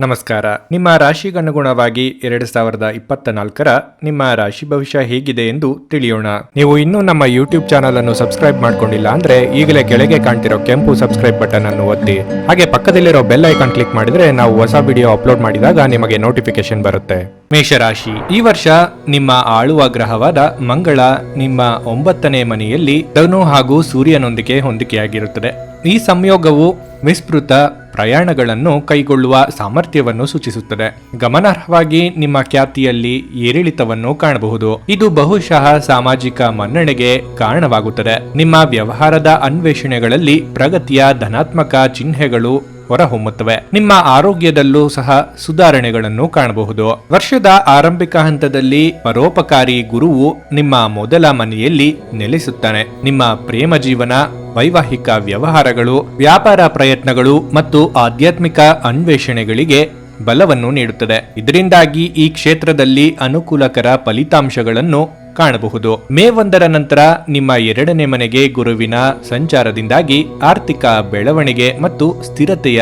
ನಮಸ್ಕಾರ. ನಿಮ್ಮ ರಾಶಿಗನುಗುಣವಾಗಿ 2024ರ ನಿಮ್ಮ ರಾಶಿ ಭವಿಷ್ಯ ಹೇಗಿದೆ ಎಂದು ತಿಳಿಯೋಣ. ನೀವು ಇನ್ನೂ ನಮ್ಮ ಯೂಟ್ಯೂಬ್ ಚಾನಲ್ ಅನ್ನು ಸಬ್ಸ್ಕ್ರೈಬ್ ಮಾಡ್ಕೊಂಡಿಲ್ಲ ಅಂದ್ರೆ ಈಗಲೇ ಕೆಳಗೆ ಕಾಣ್ತಿರೋ ಕೆಂಪು ಸಬ್ಸ್ಕ್ರೈಬ್ ಬಟನ್ ಅನ್ನು ಒತ್ತಿ. ಹಾಗೆ ಪಕ್ಕದಲ್ಲಿರೋ ಬೆಲ್ ಐಕಾನ್ ಕ್ಲಿಕ್ ಮಾಡಿದ್ರೆ ನಾವು ಹೊಸ ವಿಡಿಯೋ ಅಪ್ಲೋಡ್ ಮಾಡಿದಾಗ ನಿಮಗೆ ನೋಟಿಫಿಕೇಶನ್ ಬರುತ್ತೆ. ಮೇಷರಾಶಿ, ಈ ವರ್ಷ ನಿಮ್ಮ ಆಳುವ ಗ್ರಹವಾದ ಮಂಗಳ ನಿಮ್ಮ 9ನೇ ಮನೆಯಲ್ಲಿ ಧನು ಹಾಗೂ ಸೂರ್ಯನೊಂದಿಗೆ ಹೊಂದಿಕೆಯಾಗಿರುತ್ತದೆ. ಈ ಸಂಯೋಗವು ವಿಸ್ತೃತ ಪ್ರಯಾಣಗಳನ್ನು ಕೈಗೊಳ್ಳುವ ಸಾಮರ್ಥ್ಯವನ್ನು ಸೂಚಿಸುತ್ತದೆ. ಗಮನಾರ್ಹವಾಗಿ ನಿಮ್ಮ ಖ್ಯಾತಿಯಲ್ಲಿ ಏರಿಳಿತವನ್ನು ಕಾಣಬಹುದು. ಇದು ಬಹುಶಃ ಸಾಮಾಜಿಕ ಮನ್ನಣೆಗೆ ಕಾರಣವಾಗುತ್ತದೆ. ನಿಮ್ಮ ವ್ಯವಹಾರದ ಅನ್ವೇಷಣೆಗಳಲ್ಲಿ ಪ್ರಗತಿಯ ಧನಾತ್ಮಕ ಚಿಹ್ನೆಗಳು ಹೊರಹೊಮ್ಮುತ್ತವೆ. ನಿಮ್ಮ ಆರೋಗ್ಯದಲ್ಲೂ ಸಹ ಸುಧಾರಣೆಗಳನ್ನು ಕಾಣಬಹುದು. ವರ್ಷದ ಆರಂಭಿಕ ಹಂತದಲ್ಲಿ ಪರೋಪಕಾರಿ ಗುರುವು ನಿಮ್ಮ ಮೊದಲ ಮನೆಯಲ್ಲಿ ನೆಲೆಸುತ್ತಾನೆ. ನಿಮ್ಮ ಪ್ರೇಮ ಜೀವನ, ವೈವಾಹಿಕ ವ್ಯವಹಾರಗಳು, ವ್ಯಾಪಾರ ಪ್ರಯತ್ನಗಳು ಮತ್ತು ಆಧ್ಯಾತ್ಮಿಕ ಅನ್ವೇಷಣೆಗಳಿಗೆ ಬಲವನ್ನು ನೀಡುತ್ತದೆ. ಇದರಿಂದಾಗಿ ಈ ಕ್ಷೇತ್ರದಲ್ಲಿ ಅನುಕೂಲಕರ ಫಲಿತಾಂಶಗಳನ್ನು ಕಾಣಬಹುದು. ಮೇ 1ರ ನಂತರ ನಿಮ್ಮ 2ನೇ ಮನೆಗೆ ಗುರುವಿನ ಸಂಚಾರದಿಂದಾಗಿ ಆರ್ಥಿಕ ಬೆಳವಣಿಗೆ ಮತ್ತು ಸ್ಥಿರತೆಯ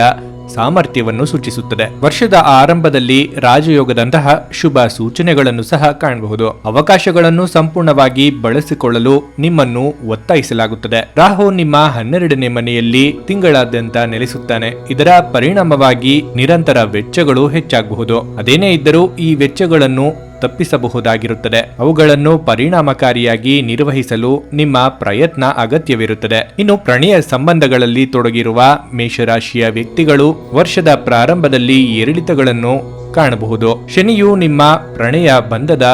ಸಾಮರ್ಥ್ಯವನ್ನು ಸೂಚಿಸುತ್ತದೆ. ವರ್ಷದ ಆರಂಭದಲ್ಲಿ ರಾಜಯೋಗದಂತಹ ಶುಭ ಸೂಚನೆಗಳನ್ನು ಸಹ ಕಾಣಬಹುದು. ಅವಕಾಶಗಳನ್ನು ಸಂಪೂರ್ಣವಾಗಿ ಬಳಸಿಕೊಳ್ಳಲು ನಿಮ್ಮನ್ನು ಒತ್ತಾಯಿಸಲಾಗುತ್ತದೆ. ರಾಹು ನಿಮ್ಮ 12ನೇ ಮನೆಯಲ್ಲಿ ತಿಂಗಳಾದ್ಯಂತ ನೆಲೆಸುತ್ತಾನೆ. ಇದರ ಪರಿಣಾಮವಾಗಿ ನಿರಂತರ ವೆಚ್ಚಗಳು ಹೆಚ್ಚಾಗಬಹುದು. ಅದೇನೇ ಇದ್ದರೂ ಈ ವೆಚ್ಚಗಳನ್ನು ತಪ್ಪಿಸಬಹುದಾಗಿರುತ್ತದೆ. ಅವುಗಳನ್ನು ಪರಿಣಾಮಕಾರಿಯಾಗಿ ನಿರ್ವಹಿಸಲು ನಿಮ್ಮ ಪ್ರಯತ್ನ ಅಗತ್ಯವಿರುತ್ತದೆ. ಇನ್ನು ಪ್ರಣಯ ಸಂಬಂಧಗಳಲ್ಲಿ ತೊಡಗಿರುವ ಮೇಷರಾಶಿಯ ವ್ಯಕ್ತಿಗಳು ವರ್ಷದ ಪ್ರಾರಂಭದಲ್ಲಿ ಏರಿಳಿತಗಳನ್ನು ಕಾಣಬಹುದು. ಶನಿಯು ನಿಮ್ಮ ಪ್ರಣಯ ಬಂಧದ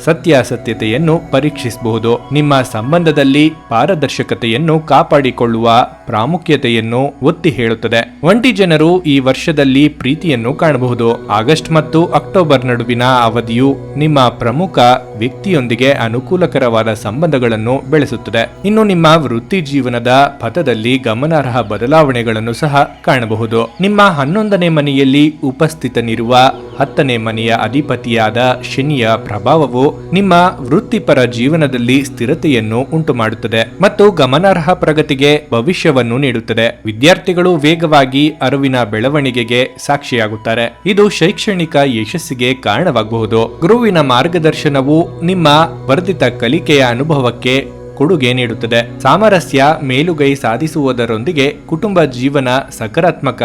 ಸತ್ಯಾಸತ್ಯತೆಯನ್ನು ಪರೀಕ್ಷಿಸಬಹುದು. ನಿಮ್ಮ ಸಂಬಂಧದಲ್ಲಿ ಪಾರದರ್ಶಕತೆಯನ್ನು ಕಾಪಾಡಿಕೊಳ್ಳುವ ಪ್ರಾಮುಖ್ಯತೆಯನ್ನು ಒತ್ತಿ ಹೇಳುತ್ತದೆ. ಒಂಟಿ ಜನರು ಈ ವರ್ಷದಲ್ಲಿ ಪ್ರೀತಿಯನ್ನು ಕಾಣಬಹುದು. ಆಗಸ್ಟ್ ಮತ್ತು ಅಕ್ಟೋಬರ್ ನಡುವಿನ ಅವಧಿಯು ನಿಮ್ಮ ಪ್ರಮುಖ ವ್ಯಕ್ತಿಯೊಂದಿಗೆ ಅನುಕೂಲಕರವಾದ ಸಂಬಂಧಗಳನ್ನು ಬೆಳೆಸುತ್ತದೆ. ಇನ್ನು ನಿಮ್ಮ ವೃತ್ತಿ ಜೀವನದ ಪಥದಲ್ಲಿ ಗಮನಾರ್ಹ ಬದಲಾವಣೆಗಳನ್ನು ಸಹ ಕಾಣಬಹುದು. ನಿಮ್ಮ 11ನೇ ಮನೆಯಲ್ಲಿ ಉಪಸ್ಥಿತನಿರುವ 10ನೇ ಮನೆಯ ಅಧಿಪತಿಯಾದ ಶನಿಯ ಪ್ರಭಾವವು ನಿಮ್ಮ ವೃತ್ತಿಪರ ಜೀವನದಲ್ಲಿ ಸ್ಥಿರತೆಯನ್ನು ಉಂಟುಮಾಡುತ್ತದೆ ಮತ್ತು ಗಮನಾರ್ಹ ಪ್ರಗತಿಗೆ ಭವಿಷ್ಯವನ್ನು ನೀಡುತ್ತದೆ. ವಿದ್ಯಾರ್ಥಿಗಳು ವೇಗವಾಗಿ ಅರಿವಿನ ಬೆಳವಣಿಗೆಗೆ ಸಾಕ್ಷಿಯಾಗುತ್ತಾರೆ. ಇದು ಶೈಕ್ಷಣಿಕ ಯಶಸ್ಸಿಗೆ ಕಾರಣವಾಗಬಹುದು. ಗುರುವಿನ ಮಾರ್ಗದರ್ಶನವು ನಿಮ್ಮ ವರ್ಧಿತ ಕಲಿಕೆಯ ಅನುಭವಕ್ಕೆ ಕೊಡುಗೆ ನೀಡುತ್ತದೆ. ಸಾಮರಸ್ಯ ಮೇಲುಗೈ ಸಾಧಿಸುವುದರೊಂದಿಗೆ ಕುಟುಂಬ ಜೀವನ ಸಕಾರಾತ್ಮಕ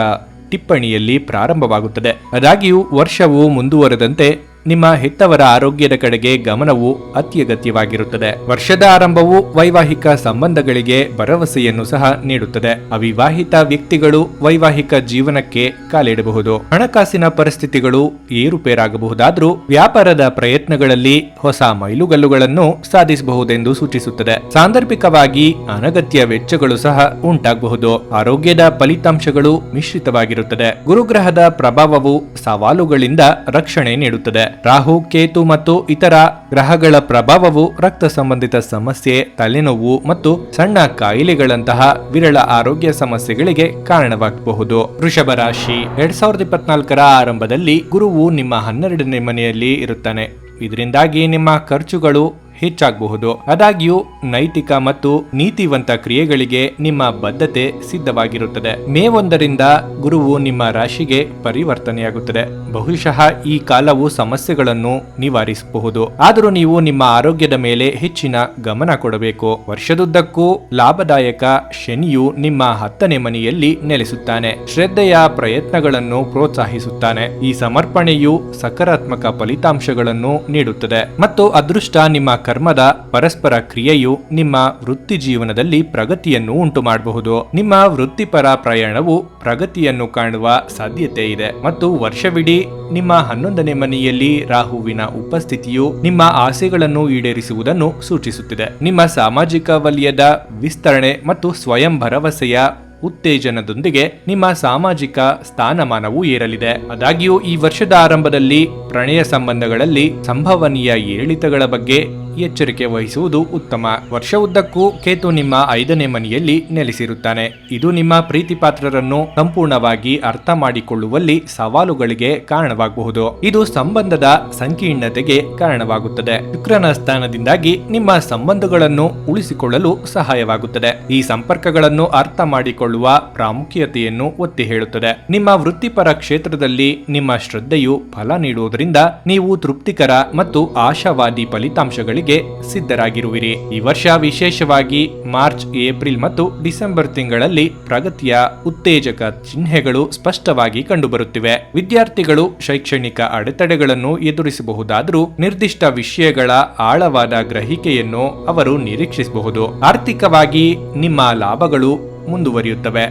ಟಿಪ್ಪಣಿಯಲ್ಲಿ ಪ್ರಾರಂಭವಾಗುತ್ತದೆ. ಆದಾಗ್ಯೂ ವರ್ಷವು ಮುಂದುವರೆದಂತೆ ನಿಮ್ಮ ಹೆತ್ತವರ ಆರೋಗ್ಯದ ಕಡೆಗೆ ಗಮನವು ಅತ್ಯಗತ್ಯವಾಗಿರುತ್ತದೆ. ವರ್ಷದ ಆರಂಭವು ವೈವಾಹಿಕ ಸಂಬಂಧಗಳಿಗೆ ಭರವಸೆಯನ್ನು ಸಹ ನೀಡುತ್ತದೆ. ಅವಿವಾಹಿತ ವ್ಯಕ್ತಿಗಳು ವೈವಾಹಿಕ ಜೀವನಕ್ಕೆ ಕಾಲಿಡಬಹುದು. ಹಣಕಾಸಿನ ಪರಿಸ್ಥಿತಿಗಳು ಏರುಪೇರಾಗಬಹುದಾದರೂ ವ್ಯಾಪಾರದ ಪ್ರಯತ್ನಗಳಲ್ಲಿ ಹೊಸ ಮೈಲುಗಲ್ಲುಗಳನ್ನು ಸಾಧಿಸಬಹುದೆಂದು ಸೂಚಿಸುತ್ತದೆ. ಸಾಂದರ್ಭಿಕವಾಗಿ ಅನಗತ್ಯ ವೆಚ್ಚಗಳು ಸಹ ಉಂಟಾಗಬಹುದು. ಆರೋಗ್ಯದ ಫಲಿತಾಂಶಗಳು ಮಿಶ್ರಿತವಾಗಿರುತ್ತದೆ. ಗುರುಗ್ರಹದ ಪ್ರಭಾವವು ಸವಾಲುಗಳಿಂದ ರಕ್ಷಣೆ ನೀಡುತ್ತದೆ. ರಾಹು, ಕೇತು ಮತ್ತು ಇತರ ಗ್ರಹಗಳ ಪ್ರಭಾವವು ರಕ್ತ ಸಂಬಂಧಿತ ಸಮಸ್ಯೆ, ತಲೆನೋವು ಮತ್ತು ಸಣ್ಣ ಕಾಯಿಲೆಗಳಂತಹ ವಿರಳ ಆರೋಗ್ಯ ಸಮಸ್ಯೆಗಳಿಗೆ ಕಾರಣವಾಗಬಹುದು. ವೃಷಭ ರಾಶಿ, 2024ರ ಆರಂಭದಲ್ಲಿ ಗುರುವು ನಿಮ್ಮ 12ನೇ ಮನೆಯಲ್ಲಿ ಇರುತ್ತಾನೆ. ಇದರಿಂದಾಗಿ ನಿಮ್ಮ ಖರ್ಚುಗಳು ಹೆಚ್ಚಾಗಬಹುದು. ಆದಾಗ್ಯೂ ನೈತಿಕ ಮತ್ತು ನೀತಿವಂತ ಕ್ರಿಯೆಗಳಿಗೆ ನಿಮ್ಮ ಬದ್ಧತೆ ಸಿದ್ಧವಾಗಿರುತ್ತದೆ. ಮೇ 1ರಿಂದ ಗುರುವು ನಿಮ್ಮ ರಾಶಿಗೆ ಪರಿವರ್ತನೆಯಾಗುತ್ತದೆ. ಬಹುಶಃ ಈ ಕಾಲವು ಸಮಸ್ಯೆಗಳನ್ನು ನಿವಾರಿಸಬಹುದು. ಆದರೂ ನೀವು ನಿಮ್ಮ ಆರೋಗ್ಯದ ಮೇಲೆ ಹೆಚ್ಚಿನ ಗಮನ ಕೊಡಬೇಕು. ವರ್ಷದುದ್ದಕ್ಕೂ ಲಾಭದಾಯಕ ಶನಿಯು ನಿಮ್ಮ 10ನೇ ಮನೆಯಲ್ಲಿ ನೆಲೆಸುತ್ತಾನೆ. ಶ್ರದ್ಧೆಯ ಪ್ರಯತ್ನಗಳನ್ನು ಪ್ರೋತ್ಸಾಹಿಸುತ್ತಾನೆ. ಈ ಸಮರ್ಪಣೆಯು ಸಕಾರಾತ್ಮಕ ಫಲಿತಾಂಶಗಳನ್ನು ನೀಡುತ್ತದೆ ಮತ್ತು ಅದೃಷ್ಟ ನಿಮ್ಮ ಕರ್ಮದ ಪರಸ್ಪರ ಕ್ರಿಯೆಯು ನಿಮ್ಮ ವೃತ್ತಿ ಜೀವನದಲ್ಲಿ ಪ್ರಗತಿಯನ್ನು ಉಂಟು ಮಾಡಬಹುದು. ನಿಮ್ಮ ವೃತ್ತಿಪರ ಪ್ರಯಾಣವು ಪ್ರಗತಿಯನ್ನು ಕಾಣುವ ಸಾಧ್ಯತೆ ಇದೆ ಮತ್ತು ವರ್ಷವಿಡೀ ನಿಮ್ಮ 11ನೇ ಮನೆಯಲ್ಲಿ ರಾಹುವಿನ ಉಪಸ್ಥಿತಿಯು ನಿಮ್ಮ ಆಸೆಗಳನ್ನು ಈಡೇರಿಸುವುದನ್ನು ಸೂಚಿಸುತ್ತಿದೆ. ನಿಮ್ಮ ಸಾಮಾಜಿಕ ವಲಯದ ವಿಸ್ತರಣೆ ಮತ್ತು ಸ್ವಯಂ ಭರವಸೆಯ ಉತ್ತೇಜನದೊಂದಿಗೆ ನಿಮ್ಮ ಸಾಮಾಜಿಕ ಸ್ಥಾನಮಾನವು ಏರಲಿದೆ. ಆದಾಗ್ಯೂ ಈ ವರ್ಷದ ಆರಂಭದಲ್ಲಿ ಪ್ರಣಯ ಸಂಬಂಧಗಳಲ್ಲಿ ಸಂಭವನೀಯ ಏರಿಳಿತಗಳ ಬಗ್ಗೆ ಎಚ್ಚರಿಕೆ ವಹಿಸುವುದು ಉತ್ತಮ. ವರ್ಷ ಉದ್ದಕ್ಕೂ ಕೇತು ನಿಮ್ಮ 5ನೇ ಮನೆಯಲ್ಲಿ ನೆಲೆಸಿರುತ್ತಾನೆ. ಇದು ನಿಮ್ಮ ಪ್ರೀತಿ ಪಾತ್ರರನ್ನು ಸಂಪೂರ್ಣವಾಗಿ ಅರ್ಥ ಮಾಡಿಕೊಳ್ಳುವಲ್ಲಿ ಸವಾಲುಗಳಿಗೆ ಕಾರಣವಾಗಬಹುದು. ಇದು ಸಂಬಂಧದ ಸಂಕೀರ್ಣತೆಗೆ ಕಾರಣವಾಗುತ್ತದೆ. ಶುಕ್ರನ ಸ್ಥಾನದಿಂದಾಗಿ ನಿಮ್ಮ ಸಂಬಂಧಗಳನ್ನು ಉಳಿಸಿಕೊಳ್ಳಲು ಸಹಾಯವಾಗುತ್ತದೆ. ಈ ಸಂಪರ್ಕಗಳನ್ನು ಅರ್ಥ ಮಾಡಿಕೊಳ್ಳುವ ಪ್ರಾಮುಖ್ಯತೆಯನ್ನು ಒತ್ತಿ ಹೇಳುತ್ತದೆ. ನಿಮ್ಮ ವೃತ್ತಿಪರ ಕ್ಷೇತ್ರದಲ್ಲಿ ನಿಮ್ಮ ಶ್ರದ್ಧೆಯು ಫಲ ನೀಡುವುದರಿಂದ ನೀವು ತೃಪ್ತಿಕರ ಮತ್ತು ಆಶಾವಾದಿ ಫಲಿತಾಂಶಗಳಿಗೆ ಸಿದ್ಧರಾಗಿರುವಿರಿ. ಈ ವರ್ಷ ವಿಶೇಷವಾಗಿ ಮಾರ್ಚ್, ಏಪ್ರಿಲ್ ಮತ್ತು ಡಿಸೆಂಬರ್ ತಿಂಗಳಲ್ಲಿ ಪ್ರಗತಿಯ ಉತ್ತೇಜಕ ಚಿಹ್ನೆಗಳು ಸ್ಪಷ್ಟವಾಗಿ ಕಂಡುಬರುತ್ತಿವೆ. ವಿದ್ಯಾರ್ಥಿಗಳು ಶೈಕ್ಷಣಿಕ ಅಡೆತಡೆಗಳನ್ನು ಎದುರಿಸಬಹುದಾದರೂ ನಿರ್ದಿಷ್ಟ ವಿಷಯಗಳ ಆಳವಾದ ಗ್ರಹಿಕೆಯನ್ನು ಅವರು ನಿರೀಕ್ಷಿಸಬಹುದು. ಆರ್ಥಿಕವಾಗಿ ನಿಮ್ಮ ಲಾಭಗಳು ಮುಂದುವರಿಯುತ್ತವೆ.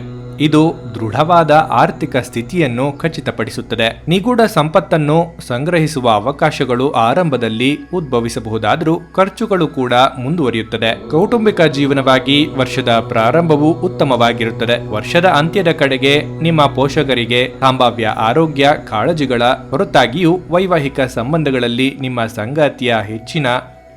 ಇದು ದೃಢವಾದ ಆರ್ಥಿಕ ಸ್ಥಿತಿಯನ್ನು ಖಚಿತಪಡಿಸುತ್ತದೆ. ನಿಗೂಢ ಸಂಪತ್ತನ್ನು ಸಂಗ್ರಹಿಸುವ ಅವಕಾಶಗಳು ಆರಂಭದಲ್ಲಿ ಉದ್ಭವಿಸಬಹುದಾದರೂ ಖರ್ಚುಗಳು ಕೂಡ ಮುಂದುವರಿಯುತ್ತದೆ. ಕೌಟುಂಬಿಕ ಜೀವನವಾಗಿ ವರ್ಷದ ಪ್ರಾರಂಭವು ಉತ್ತಮವಾಗಿರುತ್ತದೆ. ವರ್ಷದ ಅಂತ್ಯದ ಕಡೆಗೆ ನಿಮ್ಮ ಪೋಷಕರಿಗೆ ಸಂಭಾವ್ಯ ಆರೋಗ್ಯ ಕಾಳಜಿಗಳ ಹೊರತಾಗಿಯೂ ವೈವಾಹಿಕ ಸಂಬಂಧಗಳಲ್ಲಿ ನಿಮ್ಮ ಸಂಗಾತಿಯ ಹೆಚ್ಚಿನ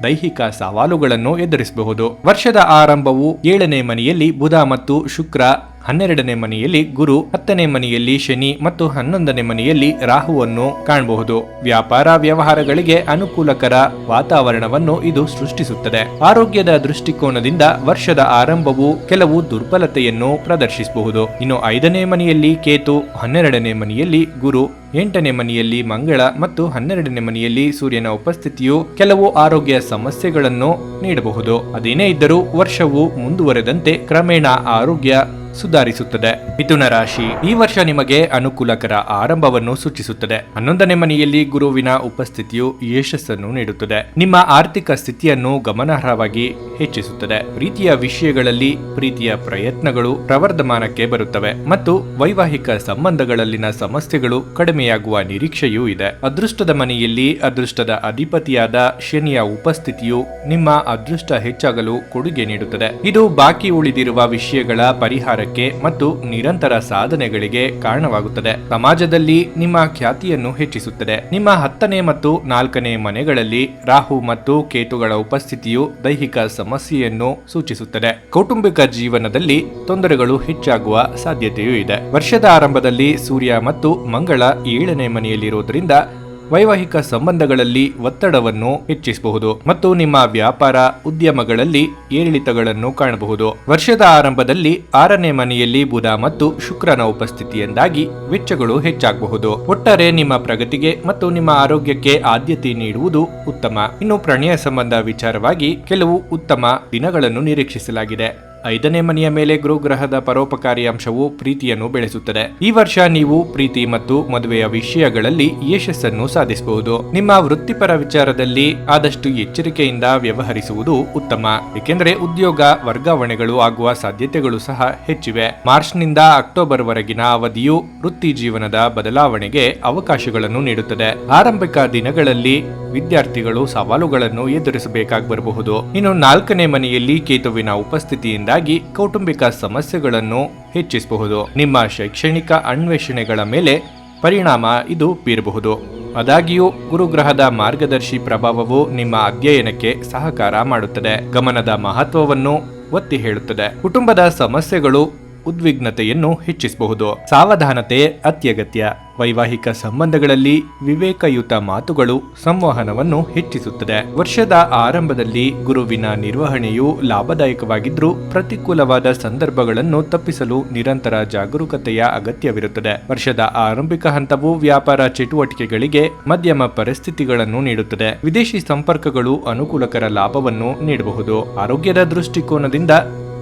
ದೈಹಿಕ ಸವಾಲುಗಳನ್ನು ಎದುರಿಸಬಹುದು. ವರ್ಷದ ಆರಂಭವು 7ನೇ ಮನೆಯಲ್ಲಿ ಬುಧ ಮತ್ತು ಶುಕ್ರ, 12ನೇ ಮನೆಯಲ್ಲಿ ಗುರು, 10ನೇ ಮನೆಯಲ್ಲಿ ಶನಿ ಮತ್ತು 11ನೇ ಮನೆಯಲ್ಲಿ ರಾಹುವನ್ನು ಕಾಣಬಹುದು. ವ್ಯಾಪಾರ ವ್ಯವಹಾರಗಳಿಗೆ ಅನುಕೂಲಕರ ವಾತಾವರಣವನ್ನು ಇದು ಸೃಷ್ಟಿಸುತ್ತದೆ. ಆರೋಗ್ಯದ ದೃಷ್ಟಿಕೋನದಿಂದ ವರ್ಷದ ಆರಂಭವು ಕೆಲವು ದುರ್ಬಲತೆಯನ್ನು ಪ್ರದರ್ಶಿಸಬಹುದು. ಇನ್ನು 5ನೇ ಮನೆಯಲ್ಲಿ ಕೇತು, 12ನೇ ಮನೆಯಲ್ಲಿ ಗುರು, 8ನೇ ಮನೆಯಲ್ಲಿ ಮಂಗಳ ಮತ್ತು 12ನೇ ಮನೆಯಲ್ಲಿ ಸೂರ್ಯನ ಉಪಸ್ಥಿತಿಯು ಕೆಲವು ಆರೋಗ್ಯ ಸಮಸ್ಯೆಗಳನ್ನು ನೀಡಬಹುದು. ಅದೇನೇ ಇದ್ದರೂ ವರ್ಷವು ಮುಂದುವರೆದಂತೆ ಕ್ರಮೇಣ ಆರೋಗ್ಯ ಸುಧಾರಿಸುತ್ತದೆ. ಮಿಥುನ ರಾಶಿ ಈ ವರ್ಷ ನಿಮಗೆ ಅನುಕೂಲಕರ ಆರಂಭವನ್ನು ಸೂಚಿಸುತ್ತದೆ. 11ನೇ ಮನೆಯಲ್ಲಿ ಗುರುವಿನ ಉಪಸ್ಥಿತಿಯು ಯಶಸ್ಸನ್ನು ನೀಡುತ್ತದೆ. ನಿಮ್ಮ ಆರ್ಥಿಕ ಸ್ಥಿತಿಯನ್ನು ಗಮನಾರ್ಹವಾಗಿ ಹೆಚ್ಚಿಸುತ್ತದೆ. ಪ್ರೀತಿಯ ವಿಷಯಗಳಲ್ಲಿ ಪ್ರೀತಿಯ ಪ್ರಯತ್ನಗಳು ಪ್ರವರ್ಧಮಾನಕ್ಕೆ ಬರುತ್ತವೆ ಮತ್ತು ವೈವಾಹಿಕ ಸಂಬಂಧಗಳಲ್ಲಿನ ಸಮಸ್ಯೆಗಳು ಕಡಿಮೆಯಾಗುವ ನಿರೀಕ್ಷೆಯೂ ಇದೆ. ಅದೃಷ್ಟದ ಮನೆಯಲ್ಲಿ ಅದೃಷ್ಟದ ಅಧಿಪತಿಯಾದ ಶನಿಯ ಉಪಸ್ಥಿತಿಯು ನಿಮ್ಮ ಅದೃಷ್ಟ ಹೆಚ್ಚಾಗಲು ಕೊಡುಗೆ ನೀಡುತ್ತದೆ. ಇದು ಬಾಕಿ ಉಳಿದಿರುವ ವಿಷಯಗಳ ಪರಿಹಾರಕ್ಕೆ ಮತ್ತು ನಿರಂತರ ಸಾಧನೆಗಳಿಗೆ ಕಾರಣವಾಗುತ್ತದೆ. ಸಮಾಜದಲ್ಲಿ ನಿಮ್ಮ ಖ್ಯಾತಿಯನ್ನು ಹೆಚ್ಚಿಸುತ್ತದೆ. ನಿಮ್ಮ 10ನೇ ಮತ್ತು 4ನೇ ಮನೆಗಳಲ್ಲಿ ರಾಹು ಮತ್ತು ಕೇತುಗಳ ಉಪಸ್ಥಿತಿಯು ದೈಹಿಕ ಸಮಸ್ಯೆಯನ್ನು ಸೂಚಿಸುತ್ತದೆ. ಕೌಟುಂಬಿಕ ಜೀವನದಲ್ಲಿ ತೊಂದರೆಗಳು ಹೆಚ್ಚಾಗುವ ಸಾಧ್ಯತೆಯೂ ಇದೆ. ವರ್ಷದ ಆರಂಭದಲ್ಲಿ ಸೂರ್ಯ ಮತ್ತು ಮಂಗಳ 7ನೇ ಮನೆಯಲ್ಲಿರುವುದರಿಂದ ವೈವಾಹಿಕ ಸಂಬಂಧಗಳಲ್ಲಿ ಒತ್ತಡವನ್ನು ಹೆಚ್ಚಿಸಬಹುದು ಮತ್ತು ನಿಮ್ಮ ವ್ಯಾಪಾರ ಉದ್ಯಮಗಳಲ್ಲಿ ಏರಿಳಿತಗಳನ್ನು ಕಾಣಬಹುದು. ವರ್ಷದ ಆರಂಭದಲ್ಲಿ 6ನೇ ಮನೆಯಲ್ಲಿ ಬುಧ ಮತ್ತು ಶುಕ್ರನ ಉಪಸ್ಥಿತಿಯಿಂದಾಗಿ ವೆಚ್ಚಗಳು ಹೆಚ್ಚಾಗಬಹುದು. ಒಟ್ಟಾರೆ ನಿಮ್ಮ ಪ್ರಗತಿಗೆ ಮತ್ತು ನಿಮ್ಮ ಆರೋಗ್ಯಕ್ಕೆ ಆದ್ಯತೆ ನೀಡುವುದು ಉತ್ತಮ. ಇನ್ನು ಪ್ರಣಯ ಸಂಬಂಧ ವಿಚಾರವಾಗಿ ಕೆಲವು ಉತ್ತಮ ದಿನಗಳನ್ನು ನಿರೀಕ್ಷಿಸಲಾಗಿದೆ. 5ನೇ ಮನೆಯ ಮೇಲೆ ಗುರುಗ್ರಹದ ಪರೋಪಕಾರಿ ಅಂಶವು ಪ್ರೀತಿಯನ್ನು ಬೆಳೆಸುತ್ತದೆ. ಈ ವರ್ಷ ನೀವು ಪ್ರೀತಿ ಮತ್ತು ಮದುವೆಯ ವಿಷಯಗಳಲ್ಲಿ ಯಶಸ್ಸನ್ನು ಸಾಧಿಸಬಹುದು. ನಿಮ್ಮ ವೃತ್ತಿಪರ ವಿಚಾರದಲ್ಲಿ ಆದಷ್ಟು ಎಚ್ಚರಿಕೆಯಿಂದ ವ್ಯವಹರಿಸುವುದು ಉತ್ತಮ, ಏಕೆಂದರೆ ಉದ್ಯೋಗ ವರ್ಗಾವಣೆಗಳು ಆಗುವ ಸಾಧ್ಯತೆಗಳು ಸಹ ಹೆಚ್ಚಿವೆ. ಮಾರ್ಚ್ನಿಂದ ಅಕ್ಟೋಬರ್ ವರೆಗಿನ ಅವಧಿಯು ವೃತ್ತಿ ಜೀವನದ ಬದಲಾವಣೆಗೆ ಅವಕಾಶಗಳನ್ನು ನೀಡುತ್ತದೆ. ಆರಂಭಿಕ ದಿನಗಳಲ್ಲಿ ವಿದ್ಯಾರ್ಥಿಗಳು ಸವಾಲುಗಳನ್ನು ಎದುರಿಸಬೇಕಾಗಿ ಬರಬಹುದು. ಇನ್ನು 4ನೇ ಮನೆಯಲ್ಲಿ ಕೇತುವಿನ ಉಪಸ್ಥಿತಿಯಿಂದಾಗಿ ಕೌಟುಂಬಿಕ ಸಮಸ್ಯೆಗಳನ್ನು ಹೆಚ್ಚಿಸಬಹುದು. ನಿಮ್ಮ ಶೈಕ್ಷಣಿಕ ಅನ್ವೇಷಣೆಗಳ ಮೇಲೆ ಪರಿಣಾಮ ಇದು ಬೀರಬಹುದು. ಆದಾಗ್ಯೂ ಗುರುಗ್ರಹದ ಮಾರ್ಗದರ್ಶಿ ಪ್ರಭಾವವು ನಿಮ್ಮ ಅಧ್ಯಯನಕ್ಕೆ ಸಹಕಾರ ಮಾಡುತ್ತದೆ, ಗಮನದ ಮಹತ್ವವನ್ನು ಒತ್ತಿ ಹೇಳುತ್ತದೆ. ಕುಟುಂಬದ ಸಮಸ್ಯೆಗಳು ಉದ್ವಿಗ್ನತೆಯನ್ನು ಹೆಚ್ಚಿಸಬಹುದು. ಸಾವಧಾನತೆ ಅತ್ಯಗತ್ಯ. ವೈವಾಹಿಕ ಸಂಬಂಧಗಳಲ್ಲಿ ವಿವೇಕಯುತ ಮಾತುಗಳು ಸಂವಹನವನ್ನು ಹೆಚ್ಚಿಸುತ್ತದೆ. ವರ್ಷದ ಆರಂಭದಲ್ಲಿ ಗುರುವಿನ ನಿರ್ವಹಣೆಯು ಲಾಭದಾಯಕವಾಗಿದ್ದರೂ ಪ್ರತಿಕೂಲವಾದ ಸಂದರ್ಭಗಳನ್ನು ತಪ್ಪಿಸಲು ನಿರಂತರ ಜಾಗರೂಕತೆಯ ಅಗತ್ಯವಿರುತ್ತದೆ. ವರ್ಷದ ಆರಂಭಿಕ ಹಂತವು ವ್ಯಾಪಾರ ಚಟುವಟಿಕೆಗಳಿಗೆ ಮಧ್ಯಮ ಪರಿಸ್ಥಿತಿಗಳನ್ನು ನೀಡುತ್ತದೆ. ವಿದೇಶಿ ಸಂಪರ್ಕಗಳು ಅನುಕೂಲಕರ ಲಾಭವನ್ನು ನೀಡಬಹುದು. ಆರೋಗ್ಯದ ದೃಷ್ಟಿಕೋನದಿಂದ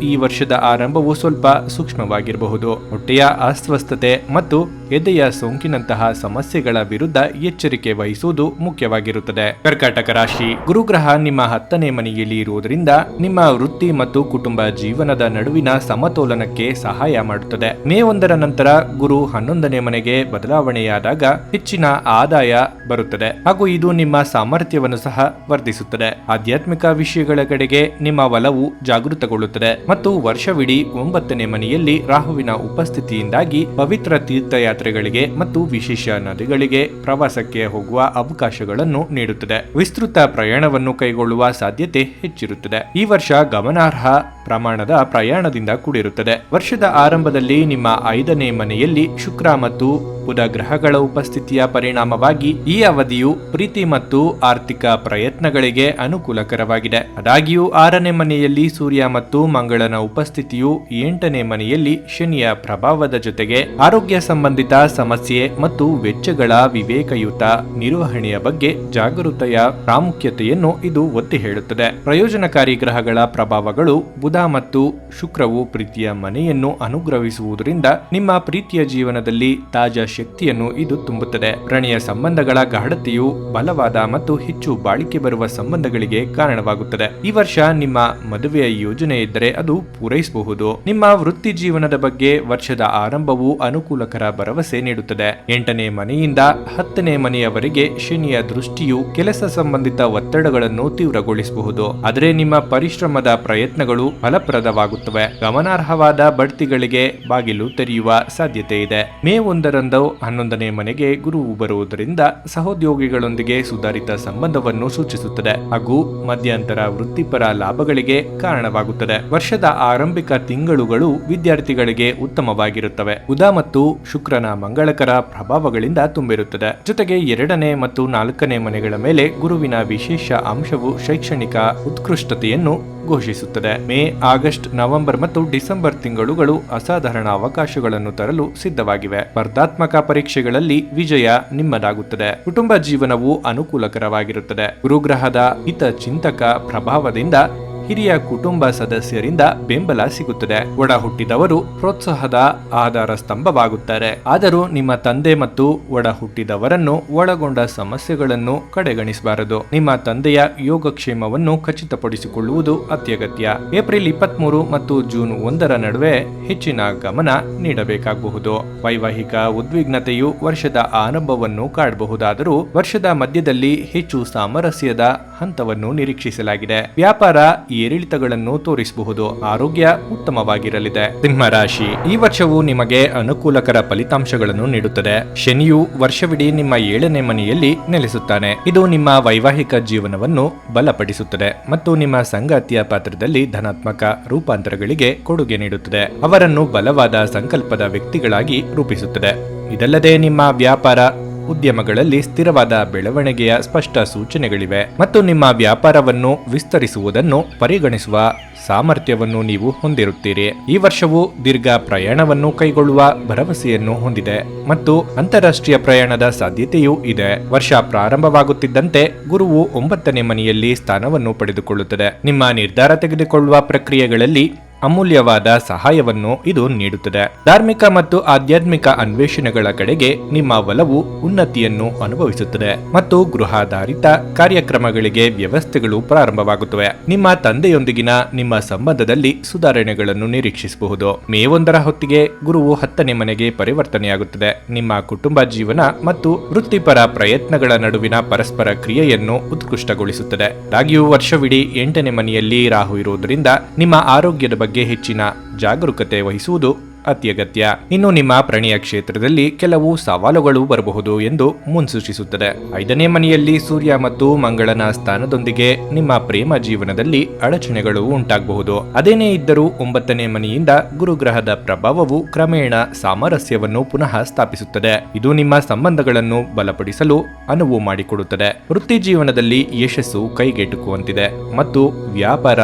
ಈ ವರ್ಷದ ಆರಂಭವು ಸ್ವಲ್ಪ ಸೂಕ್ಷ್ಮವಾಗಿರಬಹುದು. ಹೊಟ್ಟೆಯ ಅಸ್ವಸ್ಥತೆ ಮತ್ತು ಎದೆಯ ಸೋಂಕಿನಂತಹ ಸಮಸ್ಯೆಗಳ ವಿರುದ್ಧ ಎಚ್ಚರಿಕೆ ವಹಿಸುವುದು ಮುಖ್ಯವಾಗಿರುತ್ತದೆ. ಕರ್ಕಾಟಕ ರಾಶಿ ಗುರುಗ್ರಹ ನಿಮ್ಮ 10ನೇ ಮನೆಯಲ್ಲಿ ಇರುವುದರಿಂದ ನಿಮ್ಮ ವೃತ್ತಿ ಮತ್ತು ಕುಟುಂಬ ಜೀವನದ ನಡುವಿನ ಸಮತೋಲನಕ್ಕೆ ಸಹಾಯ ಮಾಡುತ್ತದೆ. ಮೇ 1ರ ನಂತರ ಗುರು 11ನೇ ಮನೆಗೆ ಬದಲಾವಣೆಯಾದಾಗ ಹೆಚ್ಚಿನ ಆದಾಯ ಬರುತ್ತದೆ ಹಾಗೂ ಇದು ನಿಮ್ಮ ಸಾಮರ್ಥ್ಯವನ್ನು ಸಹ ವರ್ಧಿಸುತ್ತದೆ. ಆಧ್ಯಾತ್ಮಿಕ ವಿಷಯಗಳ ಕಡೆಗೆ ನಿಮ್ಮ ಒಲವು ಜಾಗೃತಗೊಳ್ಳುತ್ತದೆ ಮತ್ತು ವರ್ಷವಿಡೀ 9ನೇ ಮನೆಯಲ್ಲಿ ರಾಹುವಿನ ಉಪಸ್ಥಿತಿಯಿಂದಾಗಿ ಪವಿತ್ರ ತೀರ್ಥಯಾತ್ರೆ ತೀರ್ಥಯಾತ್ರೆಗಳಿಗೆ ಮತ್ತು ವಿಶೇಷ ನದಿಗಳಿಗೆ ಪ್ರವಾಸಕ್ಕೆ ಹೋಗುವ ಅವಕಾಶಗಳನ್ನು ನೀಡುತ್ತದೆ. ವಿಸ್ತೃತ ಪ್ರಯಾಣವನ್ನು ಕೈಗೊಳ್ಳುವ ಸಾಧ್ಯತೆ ಹೆಚ್ಚಿರುತ್ತದೆ. ಈ ವರ್ಷ ಗಮನಾರ್ಹ ಪ್ರಮಾಣದ ಪ್ರಯಾಣದಿಂದ ಕೂಡಿರುತ್ತದೆ. ವರ್ಷದ ಆರಂಭದಲ್ಲಿ ನಿಮ್ಮ 5ನೇ ಮನೆಯಲ್ಲಿ ಶುಕ್ರ ಮತ್ತು ಬುಧ ಗ್ರಹಗಳ ಉಪಸ್ಥಿತಿಯ ಪರಿಣಾಮವಾಗಿ ಈ ಅವಧಿಯು ಪ್ರೀತಿ ಮತ್ತು ಆರ್ಥಿಕ ಪ್ರಯತ್ನಗಳಿಗೆ ಅನುಕೂಲಕರವಾಗಿದೆ. ಆದಾಗ್ಯೂ 6ನೇ ಮನೆಯಲ್ಲಿ ಸೂರ್ಯ ಮತ್ತು ಮಂಗಳನ ಉಪಸ್ಥಿತಿಯು 8ನೇ ಮನೆಯಲ್ಲಿ ಶನಿಯ ಪ್ರಭಾವದ ಜೊತೆಗೆ ಆರೋಗ್ಯ ಸಂಬಂಧಿತ ಸಮಸ್ಯೆ ಮತ್ತು ವೆಚ್ಚಗಳ ವಿವೇಕಯುತ ನಿರ್ವಹಣೆಯ ಬಗ್ಗೆ ಜಾಗೃತೆಯ ಪ್ರಾಮುಖ್ಯತೆಯನ್ನು ಇದು ಒತ್ತಿ ಹೇಳುತ್ತದೆ. ಪ್ರಯೋಜನಕಾರಿ ಗ್ರಹಗಳ ಪ್ರಭಾವಗಳು ಬುಧ ಮತ್ತು ಶುಕ್ರವು ಪ್ರೀತಿಯ ಮನೆಯನ್ನು ಅನುಗ್ರಹಿಸುವುದರಿಂದ ನಿಮ್ಮ ಪ್ರೀತಿಯ ಜೀವನದಲ್ಲಿ ತಾಜಾ ಶಕ್ತಿಯನ್ನು ಇದು ತುಂಬುತ್ತದೆ. ಪ್ರಣಯ ಸಂಬಂಧಗಳ ಗಾಢತೆಯು ಬಲವಾದ ಮತ್ತು ಹೆಚ್ಚು ಬಾಳಿಕೆ ಬರುವ ಸಂಬಂಧಗಳಿಗೆ ಕಾರಣವಾಗುತ್ತದೆ. ಈ ವರ್ಷ ನಿಮ್ಮ ಮದುವೆಯ ಯೋಜನೆ ಇದ್ದರೆ ಅದು ಪೂರೈಸಬಹುದು. ನಿಮ್ಮ ವೃತ್ತಿ ಜೀವನದ ಬಗ್ಗೆ ವರ್ಷದ ಆರಂಭವು ಅನುಕೂಲಕರ ಭರವಸೆ ನೀಡುತ್ತದೆ. 8ನೇ ಮನೆಯಿಂದ 10ನೇ ಮನೆಯವರೆಗೆ ಶನಿಯ ದೃಷ್ಟಿಯು ಕೆಲಸ ಸಂಬಂಧಿತ ಒತ್ತಡಗಳನ್ನು ತೀವ್ರಗೊಳಿಸಬಹುದು. ಆದರೆ ನಿಮ್ಮ ಪರಿಶ್ರಮದ ಪ್ರಯತ್ನಗಳು ಫಲಪ್ರದವಾಗುತ್ತವೆ. ಗಮನಾರ್ಹವಾದ ಬಡ್ತಿಗಳಿಗೆ ಬಾಗಿಲು ತೆರೆಯುವ ಸಾಧ್ಯತೆ ಇದೆ. ಮೇ 1ರಂದು 11ನೇ ಮನೆಗೆ ಗುರುವು ಬರುವುದರಿಂದ ಸಹೋದ್ಯೋಗಿಗಳೊಂದಿಗೆ ಸುಧಾರಿತ ಸಂಬಂಧವನ್ನು ಸೂಚಿಸುತ್ತದೆ ಹಾಗೂ ಮಧ್ಯಂತರ ವೃತ್ತಿಪರ ಲಾಭಗಳಿಗೆ ಕಾರಣವಾಗುತ್ತದೆ. ವರ್ಷದ ಆರಂಭಿಕ ತಿಂಗಳುಗಳು ವಿದ್ಯಾರ್ಥಿಗಳಿಗೆ ಉತ್ತಮವಾಗಿರುತ್ತವೆ. ಬುಧ ಮತ್ತು ಶುಕ್ರನ ಮಂಗಳಕರ ಪ್ರಭಾವಗಳಿಂದ ತುಂಬಿರುತ್ತದೆ. ಜೊತೆಗೆ 2ನೇ ಮತ್ತು 4ನೇ ಮನೆಗಳ ಮೇಲೆ ಗುರುವಿನ ವಿಶೇಷ ಅಂಶವು ಶೈಕ್ಷಣಿಕ ಉತ್ಕೃಷ್ಟತೆಯನ್ನು ಘೋಷಿಸುತ್ತದೆ. ಮೇ, ಆಗಸ್ಟ್, ನವೆಂಬರ್ ಮತ್ತು ಡಿಸೆಂಬರ್ ತಿಂಗಳುಗಳು ಅಸಾಧಾರಣ ಅವಕಾಶಗಳನ್ನು ತರಲು ಸಿದ್ಧವಾಗಿವೆ. ಸ್ಪರ್ಧಾತ್ಮಕ ಪರೀಕ್ಷೆಗಳಲ್ಲಿ ವಿಜಯ ನಿಮ್ಮದಾಗುತ್ತದೆ. ಕುಟುಂಬ ಜೀವನವು ಅನುಕೂಲಕರವಾಗಿರುತ್ತದೆ. ಗುರುಗ್ರಹದ ಹಿತಚಿಂತಕ ಪ್ರಭಾವದಿಂದ ಹಿರಿಯ ಕುಟುಂಬ ಸದಸ್ಯರಿಂದ ಬೆಂಬಲ ಸಿಗುತ್ತದೆ. ಒಡ ಹುಟ್ಟಿದವರು ಪ್ರೋತ್ಸಾಹದ ಆಧಾರ ಸ್ತಂಭವಾಗುತ್ತಾರೆ. ಆದರೂ ನಿಮ್ಮ ತಂದೆ ಮತ್ತು ಒಡ ಹುಟ್ಟಿದವರನ್ನು ಒಳಗೊಂಡ ಸಮಸ್ಯೆಗಳನ್ನು ಕಡೆಗಣಿಸಬಾರದು. ನಿಮ್ಮ ತಂದೆಯ ಯೋಗಕ್ಷೇಮವನ್ನು ಖಚಿತಪಡಿಸಿಕೊಳ್ಳುವುದು ಅತ್ಯಗತ್ಯ. ಏಪ್ರಿಲ್ 23 ಮತ್ತು ಜೂನ್ 1ರ ನಡುವೆ ಹೆಚ್ಚಿನ ಗಮನ ನೀಡಬೇಕಾಗಬಹುದು. ವೈವಾಹಿಕ ಉದ್ವಿಗ್ನತೆಯು ವರ್ಷದ ಆರಂಭವನ್ನು ಕಾಡಬಹುದಾದರೂ ವರ್ಷದ ಮಧ್ಯದಲ್ಲಿ ಹೆಚ್ಚು ಸಾಮರಸ್ಯದ ಹಂತವನ್ನು ನಿರೀಕ್ಷಿಸಲಾಗಿದೆ. ವ್ಯಾಪಾರ ಏರಿಳಿತಗಳನ್ನು ತೋರಿಸಬಹುದು. ಆರೋಗ್ಯ ಉತ್ತಮವಾಗಿರಲಿದೆ. ಸಿಂಹ ರಾಶಿ, ಈ ವರ್ಷವು ನಿಮಗೆ ಅನುಕೂಲಕರ ಫಲಿತಾಂಶಗಳನ್ನು ನೀಡುತ್ತದೆ. ಶನಿಯು ವರ್ಷವಿಡೀ ನಿಮ್ಮ 7ನೇ ಮನೆಯಲ್ಲಿ ನೆಲೆಸುತ್ತಾನೆ. ಇದು ನಿಮ್ಮ ವೈವಾಹಿಕ ಜೀವನವನ್ನು ಬಲಪಡಿಸುತ್ತದೆ ಮತ್ತು ನಿಮ್ಮ ಸಂಗಾತಿಯ ಪಾತ್ರದಲ್ಲಿ ಧನಾತ್ಮಕ ರೂಪಾಂತರಗಳಿಗೆ ಕೊಡುಗೆ ನೀಡುತ್ತದೆ. ಅವರನ್ನು ಬಲವಾದ ಸಂಕಲ್ಪದ ವ್ಯಕ್ತಿಗಳಾಗಿ ರೂಪಿಸುತ್ತದೆ. ಇದಲ್ಲದೆ ನಿಮ್ಮ ವ್ಯಾಪಾರ ಉದ್ಯಮಗಳಲ್ಲಿ ಸ್ಥಿರವಾದ ಬೆಳವಣಿಗೆಯ ಸ್ಪಷ್ಟ ಸೂಚನೆಗಳಿವೆ ಮತ್ತು ನಿಮ್ಮ ವ್ಯಾಪಾರವನ್ನು ವಿಸ್ತರಿಸುವುದನ್ನು ಪರಿಗಣಿಸುವ ಸಾಮರ್ಥ್ಯವನ್ನು ನೀವು ಹೊಂದಿರುತ್ತೀರಿ. ಈ ವರ್ಷವು ದೀರ್ಘ ಪ್ರಯಾಣವನ್ನು ಕೈಗೊಳ್ಳುವ ಭರವಸೆಯನ್ನು ಹೊಂದಿದೆ ಮತ್ತು ಅಂತಾರಾಷ್ಟ್ರೀಯ ಪ್ರಯಾಣದ ಸಾಧ್ಯತೆಯೂ ಇದೆ. ವರ್ಷ ಪ್ರಾರಂಭವಾಗುತ್ತಿದ್ದಂತೆ ಗುರುವು 9ನೇ ಮನೆಯಲ್ಲಿ ಸ್ಥಾನವನ್ನು ಪಡೆದುಕೊಳ್ಳುತ್ತದೆ. ನಿಮ್ಮ ನಿರ್ಧಾರ ತೆಗೆದುಕೊಳ್ಳುವ ಪ್ರಕ್ರಿಯೆಗಳಲ್ಲಿ ಅಮೂಲ್ಯವಾದ ಸಹಾಯವನ್ನು ಇದು ನೀಡುತ್ತದೆ. ಧಾರ್ಮಿಕ ಮತ್ತು ಆಧ್ಯಾತ್ಮಿಕ ಅನ್ವೇಷಣೆಗಳ ಕಡೆಗೆ ನಿಮ್ಮ ಒಲವು ಉನ್ನತಿಯನ್ನು ಅನುಭವಿಸುತ್ತದೆ ಮತ್ತು ಗೃಹಾಧಾರಿತ ಕಾರ್ಯಕ್ರಮಗಳಿಗೆ ವ್ಯವಸ್ಥೆಗಳು ಪ್ರಾರಂಭವಾಗುತ್ತವೆ. ನಿಮ್ಮ ತಂದೆಯೊಂದಿಗಿನ ನಿಮ್ಮ ಸಂಬಂಧದಲ್ಲಿ ಸುಧಾರಣೆಗಳನ್ನು ನಿರೀಕ್ಷಿಸಬಹುದು. ಮೇ 1ರ ಹೊತ್ತಿಗೆ ಗುರುವು 10ನೇ ಮನೆಗೆ ಪರಿವರ್ತನೆಯಾಗುತ್ತದೆ. ನಿಮ್ಮ ಕುಟುಂಬ ಜೀವನ ಮತ್ತು ವೃತ್ತಿಪರ ಪ್ರಯತ್ನಗಳ ನಡುವಿನ ಪರಸ್ಪರ ಕ್ರಿಯೆಯನ್ನು ಉತ್ಕೃಷ್ಟಗೊಳಿಸುತ್ತದೆ. ಆದಾಗ್ಯೂ ವರ್ಷವಿಡೀ 8ನೇ ಮನೆಯಲ್ಲಿ ರಾಹು ಇರುವುದರಿಂದ ನಿಮ್ಮ ಆರೋಗ್ಯದ ಬಗ್ಗೆ ಹೆಚ್ಚಿನ ಜಾಗರೂಕತೆ ವಹಿಸುವುದು ಅತ್ಯಗತ್ಯ. ಇನ್ನು ನಿಮ್ಮ ಪ್ರಣಯ ಕ್ಷೇತ್ರದಲ್ಲಿ ಕೆಲವು ಸವಾಲುಗಳು ಬರಬಹುದು ಎಂದು ಮುನ್ಸೂಚಿಸುತ್ತದೆ. 5ನೇ ಮನೆಯಲ್ಲಿ ಸೂರ್ಯ ಮತ್ತು ಮಂಗಳನ ಸ್ಥಾನದೊಂದಿಗೆ ನಿಮ್ಮ ಪ್ರೇಮ ಜೀವನದಲ್ಲಿ ಅಡಚಣೆಗಳು ಉಂಟಾಗಬಹುದು. ಅದೇನೇ ಇದ್ದರೂ 9ನೇ ಮನೆಯಿಂದ ಗುರುಗ್ರಹದ ಪ್ರಭಾವವು ಕ್ರಮೇಣ ಸಾಮರಸ್ಯವನ್ನು ಪುನಃ ಸ್ಥಾಪಿಸುತ್ತದೆ. ಇದು ನಿಮ್ಮ ಸಂಬಂಧಗಳನ್ನು ಬಲಪಡಿಸಲು ಅನುವು ಮಾಡಿಕೊಡುತ್ತದೆ. ವೃತ್ತಿ ಜೀವನದಲ್ಲಿ ಯಶಸ್ಸು ಕೈಗೆಟುಕುವಂತಿದೆ ಮತ್ತು ವ್ಯಾಪಾರ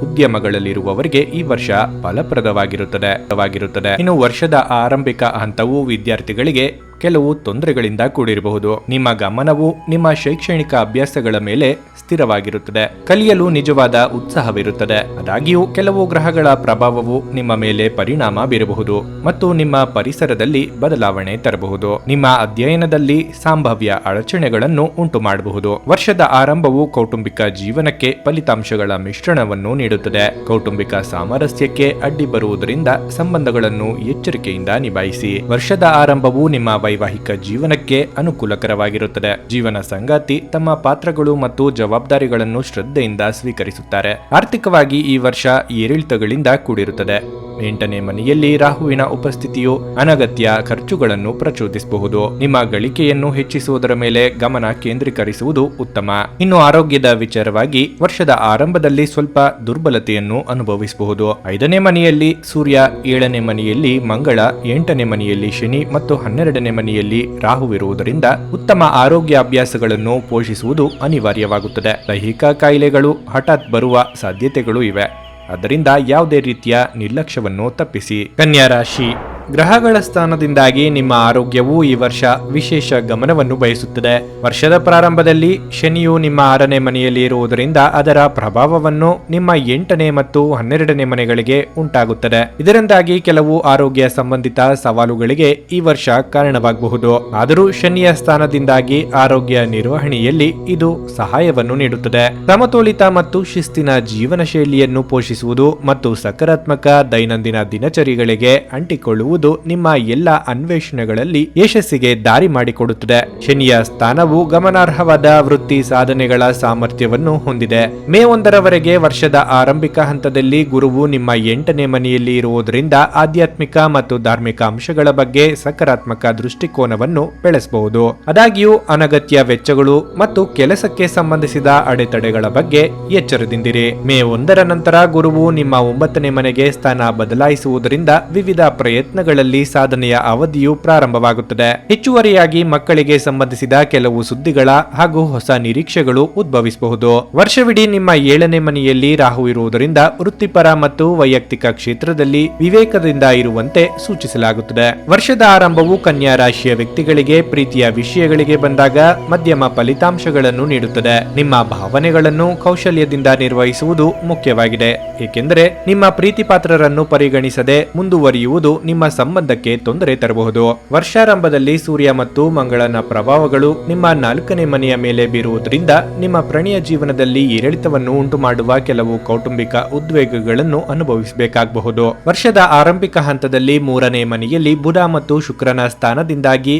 ಉದ್ಯಮಗಳಲ್ಲಿರುವವರಿಗೆ ಈ ವರ್ಷ ಫಲಪ್ರದವಾಗಿರುತ್ತದೆ. ಇನ್ನು ವರ್ಷದ ಆರಂಭಿಕ ಹಂತವು ವಿದ್ಯಾರ್ಥಿಗಳಿಗೆ ಕೆಲವು ತೊಂದರೆಗಳಿಂದ ಕೂಡಿರಬಹುದು. ನಿಮ್ಮ ಗಮನವು ನಿಮ್ಮ ಶೈಕ್ಷಣಿಕ ಅಭ್ಯಾಸಗಳ ಮೇಲೆ ಸ್ಥಿರವಾಗಿರುತ್ತದೆ. ಕಲಿಯಲು ನಿಜವಾದ ಉತ್ಸಾಹವಿರುತ್ತದೆ. ಆದಾಗ್ಯೂ ಕೆಲವು ಗ್ರಹಗಳ ಪ್ರಭಾವವು ನಿಮ್ಮ ಮೇಲೆ ಪರಿಣಾಮ ಬೀರಬಹುದು ಮತ್ತು ನಿಮ್ಮ ಪರಿಸರದಲ್ಲಿ ಬದಲಾವಣೆ ತರಬಹುದು. ನಿಮ್ಮ ಅಧ್ಯಯನದಲ್ಲಿ ಸಂಭಾವ್ಯ ಅಡಚಣೆಗಳನ್ನು ಉಂಟು ಮಾಡಬಹುದು. ವರ್ಷದ ಆರಂಭವು ಕೌಟುಂಬಿಕ ಜೀವನಕ್ಕೆ ಫಲಿತಾಂಶಗಳ ಮಿಶ್ರಣವನ್ನು ನೀಡುತ್ತದೆ. ಕೌಟುಂಬಿಕ ಸಾಮರಸ್ಯಕ್ಕೆ ಅಡ್ಡಿ ಬರುವುದರಿಂದ ಸಂಬಂಧಗಳನ್ನು ಎಚ್ಚರಿಕೆಯಿಂದ ನಿಭಾಯಿಸಿ. ವರ್ಷದ ಆರಂಭವು ನಿಮ್ಮ ವೈವಾಹಿಕ ಜೀವನಕ್ಕೆ ಅನುಕೂಲಕರವಾಗಿರುತ್ತದೆ. ಜೀವನ ಸಂಗಾತಿ ತಮ್ಮ ಪಾತ್ರಗಳು ಮತ್ತು ಜವಾಬ್ದಾರಿಗಳನ್ನು ಶ್ರದ್ಧೆಯಿಂದ ಸ್ವೀಕರಿಸುತ್ತಾರೆ. ಆರ್ಥಿಕವಾಗಿ ಈ ವರ್ಷ ಏರಿಳಿತಗಳಿಂದ ಕೂಡಿರುತ್ತದೆ. 8ನೇ ಮನೆಯಲ್ಲಿ ರಾಹುವಿನ ಉಪಸ್ಥಿತಿಯು ಅನಗತ್ಯ ಖರ್ಚುಗಳನ್ನು ಪ್ರಚೋದಿಸಬಹುದು. ನಿಮ್ಮ ಗಳಿಕೆಯನ್ನು ಹೆಚ್ಚಿಸುವುದರ ಮೇಲೆ ಗಮನ ಕೇಂದ್ರೀಕರಿಸುವುದು ಉತ್ತಮ. ಇನ್ನು ಆರೋಗ್ಯದ ವಿಚಾರವಾಗಿ ವರ್ಷದ ಆರಂಭದಲ್ಲಿ ಸ್ವಲ್ಪ ದುರ್ಬಲತೆಯನ್ನು ಅನುಭವಿಸಬಹುದು. 5ನೇ ಮನೆಯಲ್ಲಿ ಸೂರ್ಯ, 7ನೇ ಮನೆಯಲ್ಲಿ ಮಂಗಳ, 8ನೇ ಮನೆಯಲ್ಲಿ ಶನಿ ಮತ್ತು 12ನೇ ಮನೆಯಲ್ಲಿ ರಾಹುವಿರುವುದರಿಂದ ಉತ್ತಮ ಆರೋಗ್ಯ ಅಭ್ಯಾಸಗಳನ್ನು ಪೋಷಿಸುವುದು ಅನಿವಾರ್ಯವಾಗುತ್ತದೆ. ದೈಹಿಕ ಕಾಯಿಲೆಗಳು ಹಠಾತ್ ಬರುವ ಸಾಧ್ಯತೆಗಳು ಇವೆ. ಆದ್ದರಿಂದ ಯಾವುದೇ ರೀತಿಯ ನಿರ್ಲಕ್ಷ್ಯವನ್ನು ತಪ್ಪಿಸಿ. ಕನ್ಯಾ ರಾಶಿ, ಗ್ರಹಗಳ ಸ್ಥಾನದಿಂದಾಗಿ ನಿಮ್ಮ ಆರೋಗ್ಯವು ಈ ವರ್ಷ ವಿಶೇಷ ಗಮನವನ್ನು ಬಯಸುತ್ತದೆ. ವರ್ಷದ ಪ್ರಾರಂಭದಲ್ಲಿ ಶನಿಯು ನಿಮ್ಮ 6ನೇ ಮನೆಯಲ್ಲಿ ಇರುವುದರಿಂದ ಅದರ ಪ್ರಭಾವವನ್ನು ನಿಮ್ಮ 8ನೇ ಮತ್ತು 12ನೇ ಮನೆಗಳಿಗೆ ಉಂಟಾಗುತ್ತದೆ. ಇದರಿಂದಾಗಿ ಕೆಲವು ಆರೋಗ್ಯ ಸಂಬಂಧಿತ ಸವಾಲುಗಳಿಗೆ ಈ ವರ್ಷ ಕಾರಣವಾಗಬಹುದು. ಆದರೂ ಶನಿಯ ಸ್ಥಾನದಿಂದಾಗಿ ಆರೋಗ್ಯ ನಿರ್ವಹಣೆಯಲ್ಲಿ ಇದು ಸಹಾಯವನ್ನು ನೀಡುತ್ತದೆ. ಸಮತೋಲಿತ ಮತ್ತು ಶಿಸ್ತಿನ ಜೀವನ ಶೈಲಿಯನ್ನು ಪೋಷಿಸುವುದು ಮತ್ತು ಸಕಾರಾತ್ಮಕ ದೈನಂದಿನ ದಿನಚರಿಗಳಿಗೆ ಅಂಟಿಕೊಳ್ಳುವುದು ನಿಮ್ಮ ಎಲ್ಲ ಅನ್ವೇಷಣೆಗಳಲ್ಲಿ ಯಶಸ್ಸಿಗೆ ದಾರಿ ಮಾಡಿಕೊಡುತ್ತದೆ. ಶನಿಯ ಸ್ಥಾನವು ಗಮನಾರ್ಹವಾದ ವೃತ್ತಿ ಸಾಧನೆಗಳ ಸಾಮರ್ಥ್ಯವನ್ನು ಹೊಂದಿದೆ. ಮೇ 1ರವರೆಗೆ ವರ್ಷದ ಆರಂಭಿಕ ಹಂತದಲ್ಲಿ ಗುರುವು ನಿಮ್ಮ 8ನೇ ಮನೆಯಲ್ಲಿ ಇರುವುದರಿಂದ ಆಧ್ಯಾತ್ಮಿಕ ಮತ್ತು ಧಾರ್ಮಿಕ ಅಂಶಗಳ ಬಗ್ಗೆ ಸಕಾರಾತ್ಮಕ ದೃಷ್ಟಿಕೋನವನ್ನು ಬೆಳೆಸಬಹುದು. ಆದಾಗ್ಯೂ ಅನಗತ್ಯ ವೆಚ್ಚಗಳು ಮತ್ತು ಕೆಲಸಕ್ಕೆ ಸಂಬಂಧಿಸಿದ ಅಡೆತಡೆಗಳ ಬಗ್ಗೆ ಎಚ್ಚರದಿಂದಿರಿ. ಮೇ 1ರ ನಂತರ ಗುರುವು ನಿಮ್ಮ 9ನೇ ಮನೆಗೆ ಸ್ಥಾನ ಬದಲಾಯಿಸುವುದರಿಂದ ವಿವಿಧ ಪ್ರಯತ್ನಗಳಲ್ಲಿ ಸಾಧನೆಯ ಅವಧಿಯು ಪ್ರಾರಂಭವಾಗುತ್ತದೆ. ಹೆಚ್ಚುವರಿಯಾಗಿ ಮಕ್ಕಳಿಗೆ ಸಂಬಂಧಿಸಿದ ಕೆಲವು ಸುದ್ದಿಗಳ ಹಾಗೂ ಹೊಸ ನಿರೀಕ್ಷೆಗಳು ಉದ್ಭವಿಸಬಹುದು. ವರ್ಷವಿಡೀ ನಿಮ್ಮ 7ನೇ ಮನೆಯಲ್ಲಿ ರಾಹು ಇರುವುದರಿಂದ ವೃತ್ತಿಪರ ಮತ್ತು ವೈಯಕ್ತಿಕ ಕ್ಷೇತ್ರದಲ್ಲಿ ವಿವೇಕದಿಂದ ಇರುವಂತೆ ಸೂಚಿಸಲಾಗುತ್ತದೆ. ವರ್ಷದ ಆರಂಭವು ಕನ್ಯಾ ರಾಶಿಯ ವ್ಯಕ್ತಿಗಳಿಗೆ ಪ್ರೀತಿಯ ವಿಷಯಗಳಿಗೆ ಬಂದಾಗ ಮಧ್ಯಮ ಫಲಿತಾಂಶಗಳನ್ನು ನೀಡುತ್ತದೆ. ನಿಮ್ಮ ಭಾವನೆಗಳನ್ನು ಕೌಶಲ್ಯದಿಂದ ನಿರ್ವಹಿಸುವುದು ಮುಖ್ಯವಾಗಿದೆ, ಏಕೆಂದರೆ ನಿಮ್ಮ ಪ್ರೀತಿ ಪಾತ್ರರನ್ನು ಪರಿಗಣಿಸದೆ ಮುಂದುವರಿಯುವುದು ನಿಮ್ಮ ಸಂಬಂಧಕ್ಕೆ ತೊಂದರೆ ತರಬಹುದು. ವರ್ಷಾರಂಭದಲ್ಲಿ ಸೂರ್ಯ ಮತ್ತು ಮಂಗಳನ ಪ್ರಭಾವಗಳು ನಿಮ್ಮ 4ನೇ ಮನೆಯ ಮೇಲೆ ಬೀರುವುದರಿಂದ ನಿಮ್ಮ ಪ್ರಣಯ ಜೀವನದಲ್ಲಿ ಏರಿಳಿತವನ್ನು ಉಂಟು ಮಾಡುವ ಕೆಲವು ಕೌಟುಂಬಿಕ ಉದ್ವೇಗಗಳನ್ನು ಅನುಭವಿಸಬೇಕಾಗಬಹುದು. ವರ್ಷದ ಆರಂಭಿಕ ಹಂತದಲ್ಲಿ 3ನೇ ಮನೆಯಲ್ಲಿ ಬುಧ ಮತ್ತು ಶುಕ್ರನ ಸ್ಥಾನದಿಂದಾಗಿ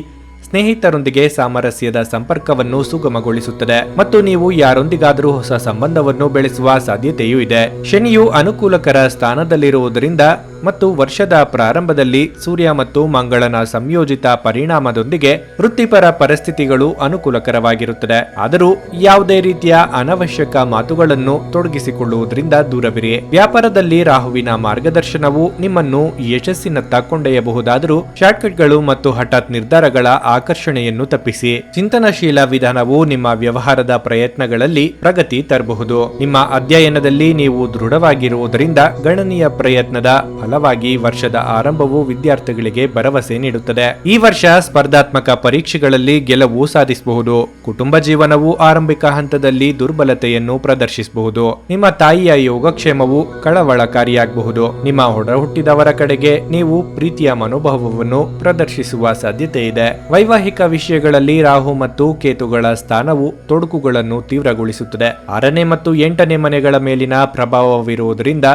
ಸ್ನೇಹಿತರೊಂದಿಗೆ ಸಾಮರಸ್ಯದ ಸಂಪರ್ಕವನ್ನು ಸುಗಮಗೊಳಿಸುತ್ತದೆ ಮತ್ತು ನೀವು ಯಾರೊಂದಿಗಾದರೂ ಹೊಸ ಸಂಬಂಧವನ್ನು ಬೆಳೆಸುವ ಸಾಧ್ಯತೆಯೂ ಇದೆ. ಶನಿಯು ಅನುಕೂಲಕರ ಸ್ಥಾನದಲ್ಲಿರುವುದರಿಂದ ಮತ್ತು ವರ್ಷದ ಪ್ರಾರಂಭದಲ್ಲಿ ಸೂರ್ಯ ಮತ್ತು ಮಂಗಳನ ಸಂಯೋಜಿತ ಪರಿಣಾಮದೊಂದಿಗೆ ವೃತ್ತಿಪರ ಪರಿಸ್ಥಿತಿಗಳು ಅನುಕೂಲಕರವಾಗಿರುತ್ತದೆ. ಆದರೂ ಯಾವುದೇ ರೀತಿಯ ಅನವಶ್ಯಕ ಮಾತುಗಳನ್ನು ತೊಡಗಿಸಿಕೊಳ್ಳುವುದರಿಂದ ದೂರವಿರಿ. ವ್ಯಾಪಾರದಲ್ಲಿ ರಾಹುವಿನ ಮಾರ್ಗದರ್ಶನವು ನಿಮ್ಮನ್ನು ಯಶಸ್ಸಿನತ್ತ ಕೊಂಡೊಯ್ಯಬಹುದಾದರೂ ಶಾರ್ಟ್ಕಟ್ಗಳು ಮತ್ತು ಹಠಾತ್ ನಿರ್ಧಾರಗಳ ಆಕರ್ಷಣೆಯನ್ನು ತಪ್ಪಿಸಿ. ಚಿಂತನಶೀಲ ವಿಧಾನವು ನಿಮ್ಮ ವ್ಯವಹಾರದ ಪ್ರಯತ್ನಗಳಲ್ಲಿ ಪ್ರಗತಿ ತರಬಹುದು. ನಿಮ್ಮ ಅಧ್ಯಯನದಲ್ಲಿ ನೀವು ದೃಢವಾಗಿರುವುದರಿಂದ ಗಣನೀಯ ಪ್ರಯತ್ನದ ಫಲವಾಗಿ ವರ್ಷದ ಆರಂಭವು ವಿದ್ಯಾರ್ಥಿಗಳಿಗೆ ಭರವಸೆ ನೀಡುತ್ತದೆ. ಈ ವರ್ಷ ಸ್ಪರ್ಧಾತ್ಮಕ ಪರೀಕ್ಷೆಗಳಲ್ಲಿ ಗೆಲುವು ಸಾಧಿಸಬಹುದು. ಕುಟುಂಬ ಜೀವನವು ಆರಂಭಿಕ ಹಂತದಲ್ಲಿ ದುರ್ಬಲತೆಯನ್ನು ಪ್ರದರ್ಶಿಸಬಹುದು. ನಿಮ್ಮ ತಾಯಿಯ ಯೋಗಕ್ಷೇಮವು ಕಳವಳಕಾರಿಯಾಗಬಹುದು. ನಿಮ್ಮ ಹೊರಹುಟ್ಟಿದವರ ಕಡೆಗೆ ನೀವು ಪ್ರೀತಿಯ ಮನೋಭಾವವನ್ನು ಪ್ರದರ್ಶಿಸುವ ಸಾಧ್ಯತೆ ಇದೆ. ವೈವಾಹಿಕ ವಿಷಯಗಳಲ್ಲಿ ರಾಹು ಮತ್ತು ಕೇತುಗಳ ಸ್ಥಾನವು ತೊಡಕುಗಳನ್ನು ತೀವ್ರಗೊಳಿಸುತ್ತದೆ. 6ನೇ ಮತ್ತು 8ನೇ ಮನೆಗಳ ಮೇಲಿನ ಪ್ರಭಾವವಿರುವುದರಿಂದ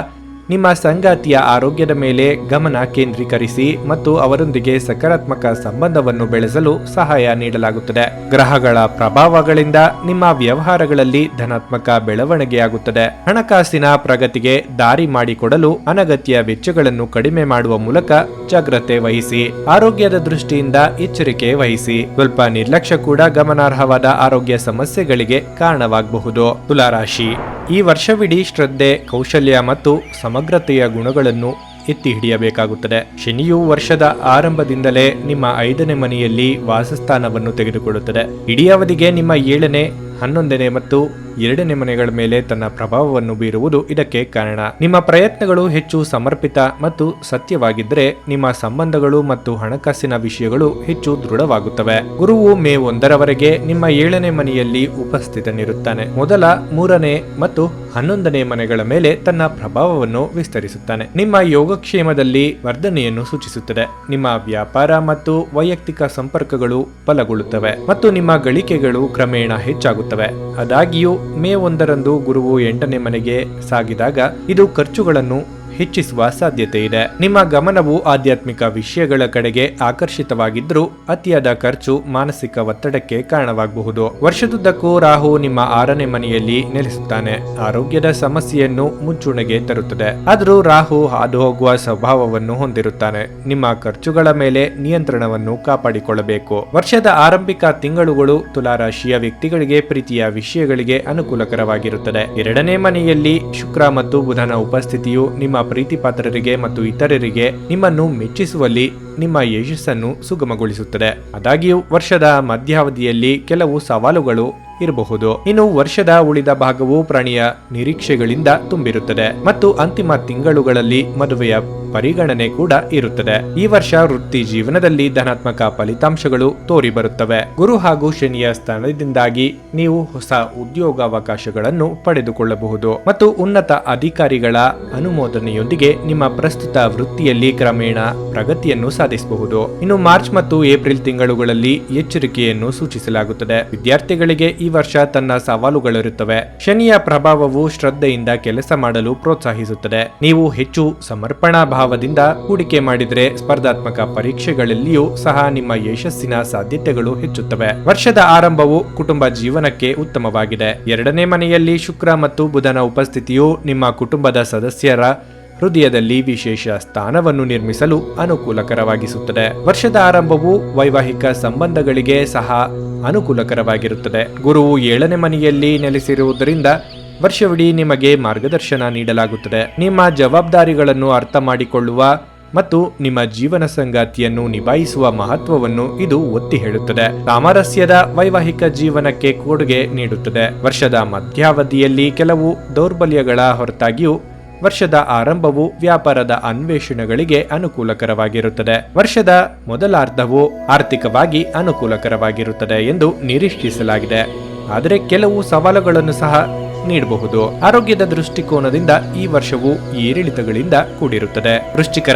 ನಿಮ್ಮ ಸಂಗಾತಿಯ ಆರೋಗ್ಯದ ಮೇಲೆ ಗಮನ ಕೇಂದ್ರೀಕರಿಸಿ ಮತ್ತು ಅವರೊಂದಿಗೆ ಸಕಾರಾತ್ಮಕ ಸಂಬಂಧವನ್ನು ಬೆಳೆಸಲು ಸಹಾಯ ನೀಡಲಾಗುತ್ತದೆ. ಗ್ರಹಗಳ ಪ್ರಭಾವಗಳಿಂದ ನಿಮ್ಮ ವ್ಯವಹಾರಗಳಲ್ಲಿ ಧನಾತ್ಮಕ ಬೆಳವಣಿಗೆಯಾಗುತ್ತದೆ. ಹಣಕಾಸಿನ ಪ್ರಗತಿಗೆ ದಾರಿ ಮಾಡಿಕೊಡಲು ಅನಗತ್ಯ ವೆಚ್ಚಗಳನ್ನು ಕಡಿಮೆ ಮಾಡುವ ಮೂಲಕ ಜಾಗ್ರತೆ ವಹಿಸಿ. ಆರೋಗ್ಯದ ದೃಷ್ಟಿಯಿಂದ ಎಚ್ಚರಿಕೆ ವಹಿಸಿ. ಸ್ವಲ್ಪ ನಿರ್ಲಕ್ಷ್ಯ ಕೂಡ ಗಮನಾರ್ಹವಾದ ಆರೋಗ್ಯ ಸಮಸ್ಯೆಗಳಿಗೆ ಕಾರಣವಾಗಬಹುದು. ತುಲಾರಾಶಿ, ಈ ವರ್ಷವಿಡೀ ಶ್ರದ್ಧೆ, ಕೌಶಲ್ಯ ಮತ್ತು ಸಮಗ್ರತೆಯ ಗುಣಗಳನ್ನು ಎತ್ತಿ ಹಿಡಿಯಬೇಕಾಗುತ್ತದೆ. ಶನಿಯು ವರ್ಷದ ಆರಂಭದಿಂದಲೇ ನಿಮ್ಮ 5ನೇ ಮನೆಯಲ್ಲಿ ವಾಸಸ್ಥಾನವನ್ನು ತೆಗೆದುಕೊಳ್ಳುತ್ತದೆ. ಇಡೀ ಅವಧಿಗೆ ನಿಮ್ಮ 7ನೇ, 11ನೇ ಮತ್ತು 2ನೇ ಮನೆಗಳ ಮೇಲೆ ತನ್ನ ಪ್ರಭಾವವನ್ನು ಬೀರುವುದು ಇದಕ್ಕೆ ಕಾರಣ. ನಿಮ್ಮ ಪ್ರಯತ್ನಗಳು ಹೆಚ್ಚು ಸಮರ್ಪಿತ ಮತ್ತು ಸತ್ಯವಾಗಿದ್ದರೆ ನಿಮ್ಮ ಸಂಬಂಧಗಳು ಮತ್ತು ಹಣಕಾಸಿನ ವಿಷಯಗಳು ಹೆಚ್ಚು ದೃಢವಾಗುತ್ತವೆ. ಗುರುವು ಮೇ 1ರವರೆಗೆ ನಿಮ್ಮ 7ನೇ ಮನೆಯಲ್ಲಿ ಉಪಸ್ಥಿತನಿರುತ್ತಾನೆ. ಮೊದಲ 3ನೇ ಮತ್ತು 11ನೇ ಮನೆಗಳ ಮೇಲೆ ತನ್ನ ಪ್ರಭಾವವನ್ನು ವಿಸ್ತರಿಸುತ್ತಾನೆ. ನಿಮ್ಮ ಯೋಗಕ್ಷೇಮದಲ್ಲಿ ವರ್ಧನೆಯನ್ನು ಸೂಚಿಸುತ್ತದೆ. ನಿಮ್ಮ ವ್ಯಾಪಾರ ಮತ್ತು ವೈಯಕ್ತಿಕ ಸಂಪರ್ಕಗಳು ಬಲಗೊಳ್ಳುತ್ತವೆ ಮತ್ತು ನಿಮ್ಮ ಗಳಿಕೆಗಳು ಕ್ರಮೇಣ ಹೆಚ್ಚಾಗುತ್ತವೆ. ಆದಾಗ್ಯೂ ಮೇ 1ರಂದು ಗುರುವು 8ನೇ ಮನೆಗೆ ಸಾಗಿದಾಗ ಇದು ಖರ್ಚುಗಳನ್ನು ಹೆಚ್ಚಿಸುವ ಸಾಧ್ಯತೆ ಇದೆ. ನಿಮ್ಮ ಗಮನವು ಆಧ್ಯಾತ್ಮಿಕ ವಿಷಯಗಳ ಕಡೆಗೆ ಆಕರ್ಷಿತವಾಗಿದ್ರೂ ಅತಿಯಾದ ಖರ್ಚು ಮಾನಸಿಕ ಒತ್ತಡಕ್ಕೆ ಕಾರಣವಾಗಬಹುದು. ವರ್ಷದುದ್ದಕ್ಕೂ ರಾಹು ನಿಮ್ಮ 6ನೇ ಮನೆಯಲ್ಲಿ ನೆಲೆಸುತ್ತಾನೆ. ಆರೋಗ್ಯದ ಸಮಸ್ಯೆಯನ್ನು ಮುಂಚೂಣಿಗೆ ತರುತ್ತದೆ. ಆದರೂ ರಾಹು ಹಾದು ಹೋಗುವ ಸ್ವಭಾವವನ್ನು ಹೊಂದಿರುತ್ತಾನೆ. ನಿಮ್ಮ ಖರ್ಚುಗಳ ಮೇಲೆ ನಿಯಂತ್ರಣವನ್ನು ಕಾಪಾಡಿಕೊಳ್ಳಬೇಕು. ವರ್ಷದ ಆರಂಭಿಕ ತಿಂಗಳುಗಳು ತುಲಾರಾಶಿಯ ವ್ಯಕ್ತಿಗಳಿಗೆ ಪ್ರೀತಿಯ ವಿಷಯಗಳಿಗೆ ಅನುಕೂಲಕರವಾಗಿರುತ್ತದೆ. 2ನೇ ಮನೆಯಲ್ಲಿ ಶುಕ್ರ ಮತ್ತು ಬುಧನ ಉಪಸ್ಥಿತಿಯು ನಿಮ್ಮ ಪ್ರೀತಿ ಪಾತ್ರರಿಗೆ ಮತ್ತು ಇತರರಿಗೆ ನಿಮ್ಮನ್ನು ಮೆಚ್ಚಿಸುವಲ್ಲಿ ನಿಮ್ಮ ಯಶಸ್ಸನ್ನು ಸುಗಮಗೊಳಿಸುತ್ತದೆ. ಆದಾಗ್ಯೂ ವರ್ಷದ ಮಧ್ಯಾವಧಿಯಲ್ಲಿ ಕೆಲವು ಸವಾಲುಗಳು ಇರಬಹುದು. ಇನ್ನು ವರ್ಷದ ಉಳಿದ ಭಾಗವು ಪ್ರಾಣಿಯ ನಿರೀಕ್ಷೆಗಳಿಂದ ತುಂಬಿರುತ್ತದೆ ಮತ್ತು ಅಂತಿಮ ತಿಂಗಳುಗಳಲ್ಲಿ ಮದುವೆಯ ಪರಿಗಣನೆ ಕೂಡ ಇರುತ್ತದೆ. ಈ ವರ್ಷ ವೃತ್ತಿ ಜೀವನದಲ್ಲಿ ಧನಾತ್ಮಕ ಫಲಿತಾಂಶಗಳು ತೋರಿ ಬರುತ್ತವೆ. ಗುರು ಹಾಗೂ ಶನಿಯ ಸ್ಥಾನದಿಂದಾಗಿ ನೀವು ಹೊಸ ಉದ್ಯೋಗಾವಕಾಶಗಳನ್ನು ಪಡೆದುಕೊಳ್ಳಬಹುದು ಮತ್ತು ಉನ್ನತ ಅಧಿಕಾರಿಗಳ ಅನುಮೋದನೆಯೊಂದಿಗೆ ನಿಮ್ಮ ಪ್ರಸ್ತುತ ವೃತ್ತಿಯಲ್ಲಿ ಕ್ರಮೇಣ ಪ್ರಗತಿಯನ್ನು ಸಾಧಿಸಬಹುದು. ಇನ್ನು ಮಾರ್ಚ್ ಮತ್ತು ಏಪ್ರಿಲ್ ತಿಂಗಳುಗಳಲ್ಲಿ ಎಚ್ಚರಿಕೆಯನ್ನು ಸೂಚಿಸಲಾಗುತ್ತದೆ. ವಿದ್ಯಾರ್ಥಿಗಳಿಗೆ ಈ ವರ್ಷ ತನ್ನ ಸವಾಲುಗಳಿರುತ್ತವೆ. ಶನಿಯ ಪ್ರಭಾವವು ಶ್ರದ್ಧೆಯಿಂದ ಕೆಲಸ ಮಾಡಲು ಪ್ರೋತ್ಸಾಹಿಸುತ್ತದೆ. ನೀವು ಹೆಚ್ಚು ಸಮರ್ಪಣಾ ಭಾವದಿಂದ ಹೂಡಿಕೆ ಮಾಡಿದರೆ ಸ್ಪರ್ಧಾತ್ಮಕ ಪರೀಕ್ಷೆಗಳಲ್ಲಿಯೂ ಸಹ ನಿಮ್ಮ ಯಶಸ್ಸಿನ ಸಾಧ್ಯತೆಗಳು ಹೆಚ್ಚುತ್ತವೆ. ವರ್ಷದ ಆರಂಭವು ಕುಟುಂಬ ಜೀವನಕ್ಕೆ ಉತ್ತಮವಾಗಿದೆ. 2ನೇ ಮನೆಯಲ್ಲಿ ಶುಕ್ರ ಮತ್ತು ಬುಧನ ಉಪಸ್ಥಿತಿಯು ನಿಮ್ಮ ಕುಟುಂಬದ ಸದಸ್ಯರ ಹೃದಯದಲ್ಲಿ ವಿಶೇಷ ಸ್ಥಾನವನ್ನು ನಿರ್ಮಿಸಲು ಅನುಕೂಲಕರವಾಗಿಸುತ್ತದೆ. ವರ್ಷದ ಆರಂಭವು ವೈವಾಹಿಕ ಸಂಬಂಧಗಳಿಗೆ ಸಹ ಅನುಕೂಲಕರವಾಗಿರುತ್ತದೆ. ಗುರುವು 7ನೇ ಮನೆಯಲ್ಲಿ ನೆಲೆಸಿರುವುದರಿಂದ ವರ್ಷವಿಡೀ ನಿಮಗೆ ಮಾರ್ಗದರ್ಶನ ನೀಡಲಾಗುತ್ತದೆ. ನಿಮ್ಮ ಜವಾಬ್ದಾರಿಗಳನ್ನು ಅರ್ಥ ಮಾಡಿಕೊಳ್ಳುವ ಮತ್ತು ನಿಮ್ಮ ಜೀವನ ಸಂಗಾತಿಯನ್ನು ನಿಭಾಯಿಸುವ ಮಹತ್ವವನ್ನು ಇದು ಒತ್ತಿ ಹೇಳುತ್ತದೆ. ಸಾಮರಸ್ಯದ ವೈವಾಹಿಕ ಜೀವನಕ್ಕೆ ಕೊಡುಗೆ ನೀಡುತ್ತದೆ. ವರ್ಷದ ಮಧ್ಯಾವಧಿಯಲ್ಲಿ ಕೆಲವು ದೌರ್ಬಲ್ಯಗಳ ಹೊರತಾಗಿಯೂ ವರ್ಷದ ಆರಂಭವು ವ್ಯಾಪಾರದ ಅನ್ವೇಷಣೆಗಳಿಗೆ ಅನುಕೂಲಕರವಾಗಿರುತ್ತದೆ. ವರ್ಷದ ಮೊದಲಾರ್ಧವು ಆರ್ಥಿಕವಾಗಿ ಅನುಕೂಲಕರವಾಗಿರುತ್ತದೆ ಎಂದು ನಿರೀಕ್ಷಿಸಲಾಗಿದೆ. ಆದರೆ ಕೆಲವು ಸವಾಲುಗಳನ್ನು ಸಹ ನೀಡಬಹುದು. ಆರೋಗ್ಯದ ದೃಷ್ಟಿಕೋನದಿಂದ ಈ ವರ್ಷವು ಏರಿಳಿತಗಳಿಂದ ಕೂಡಿರುತ್ತದೆ. ವೃಶ್ಚಿಕ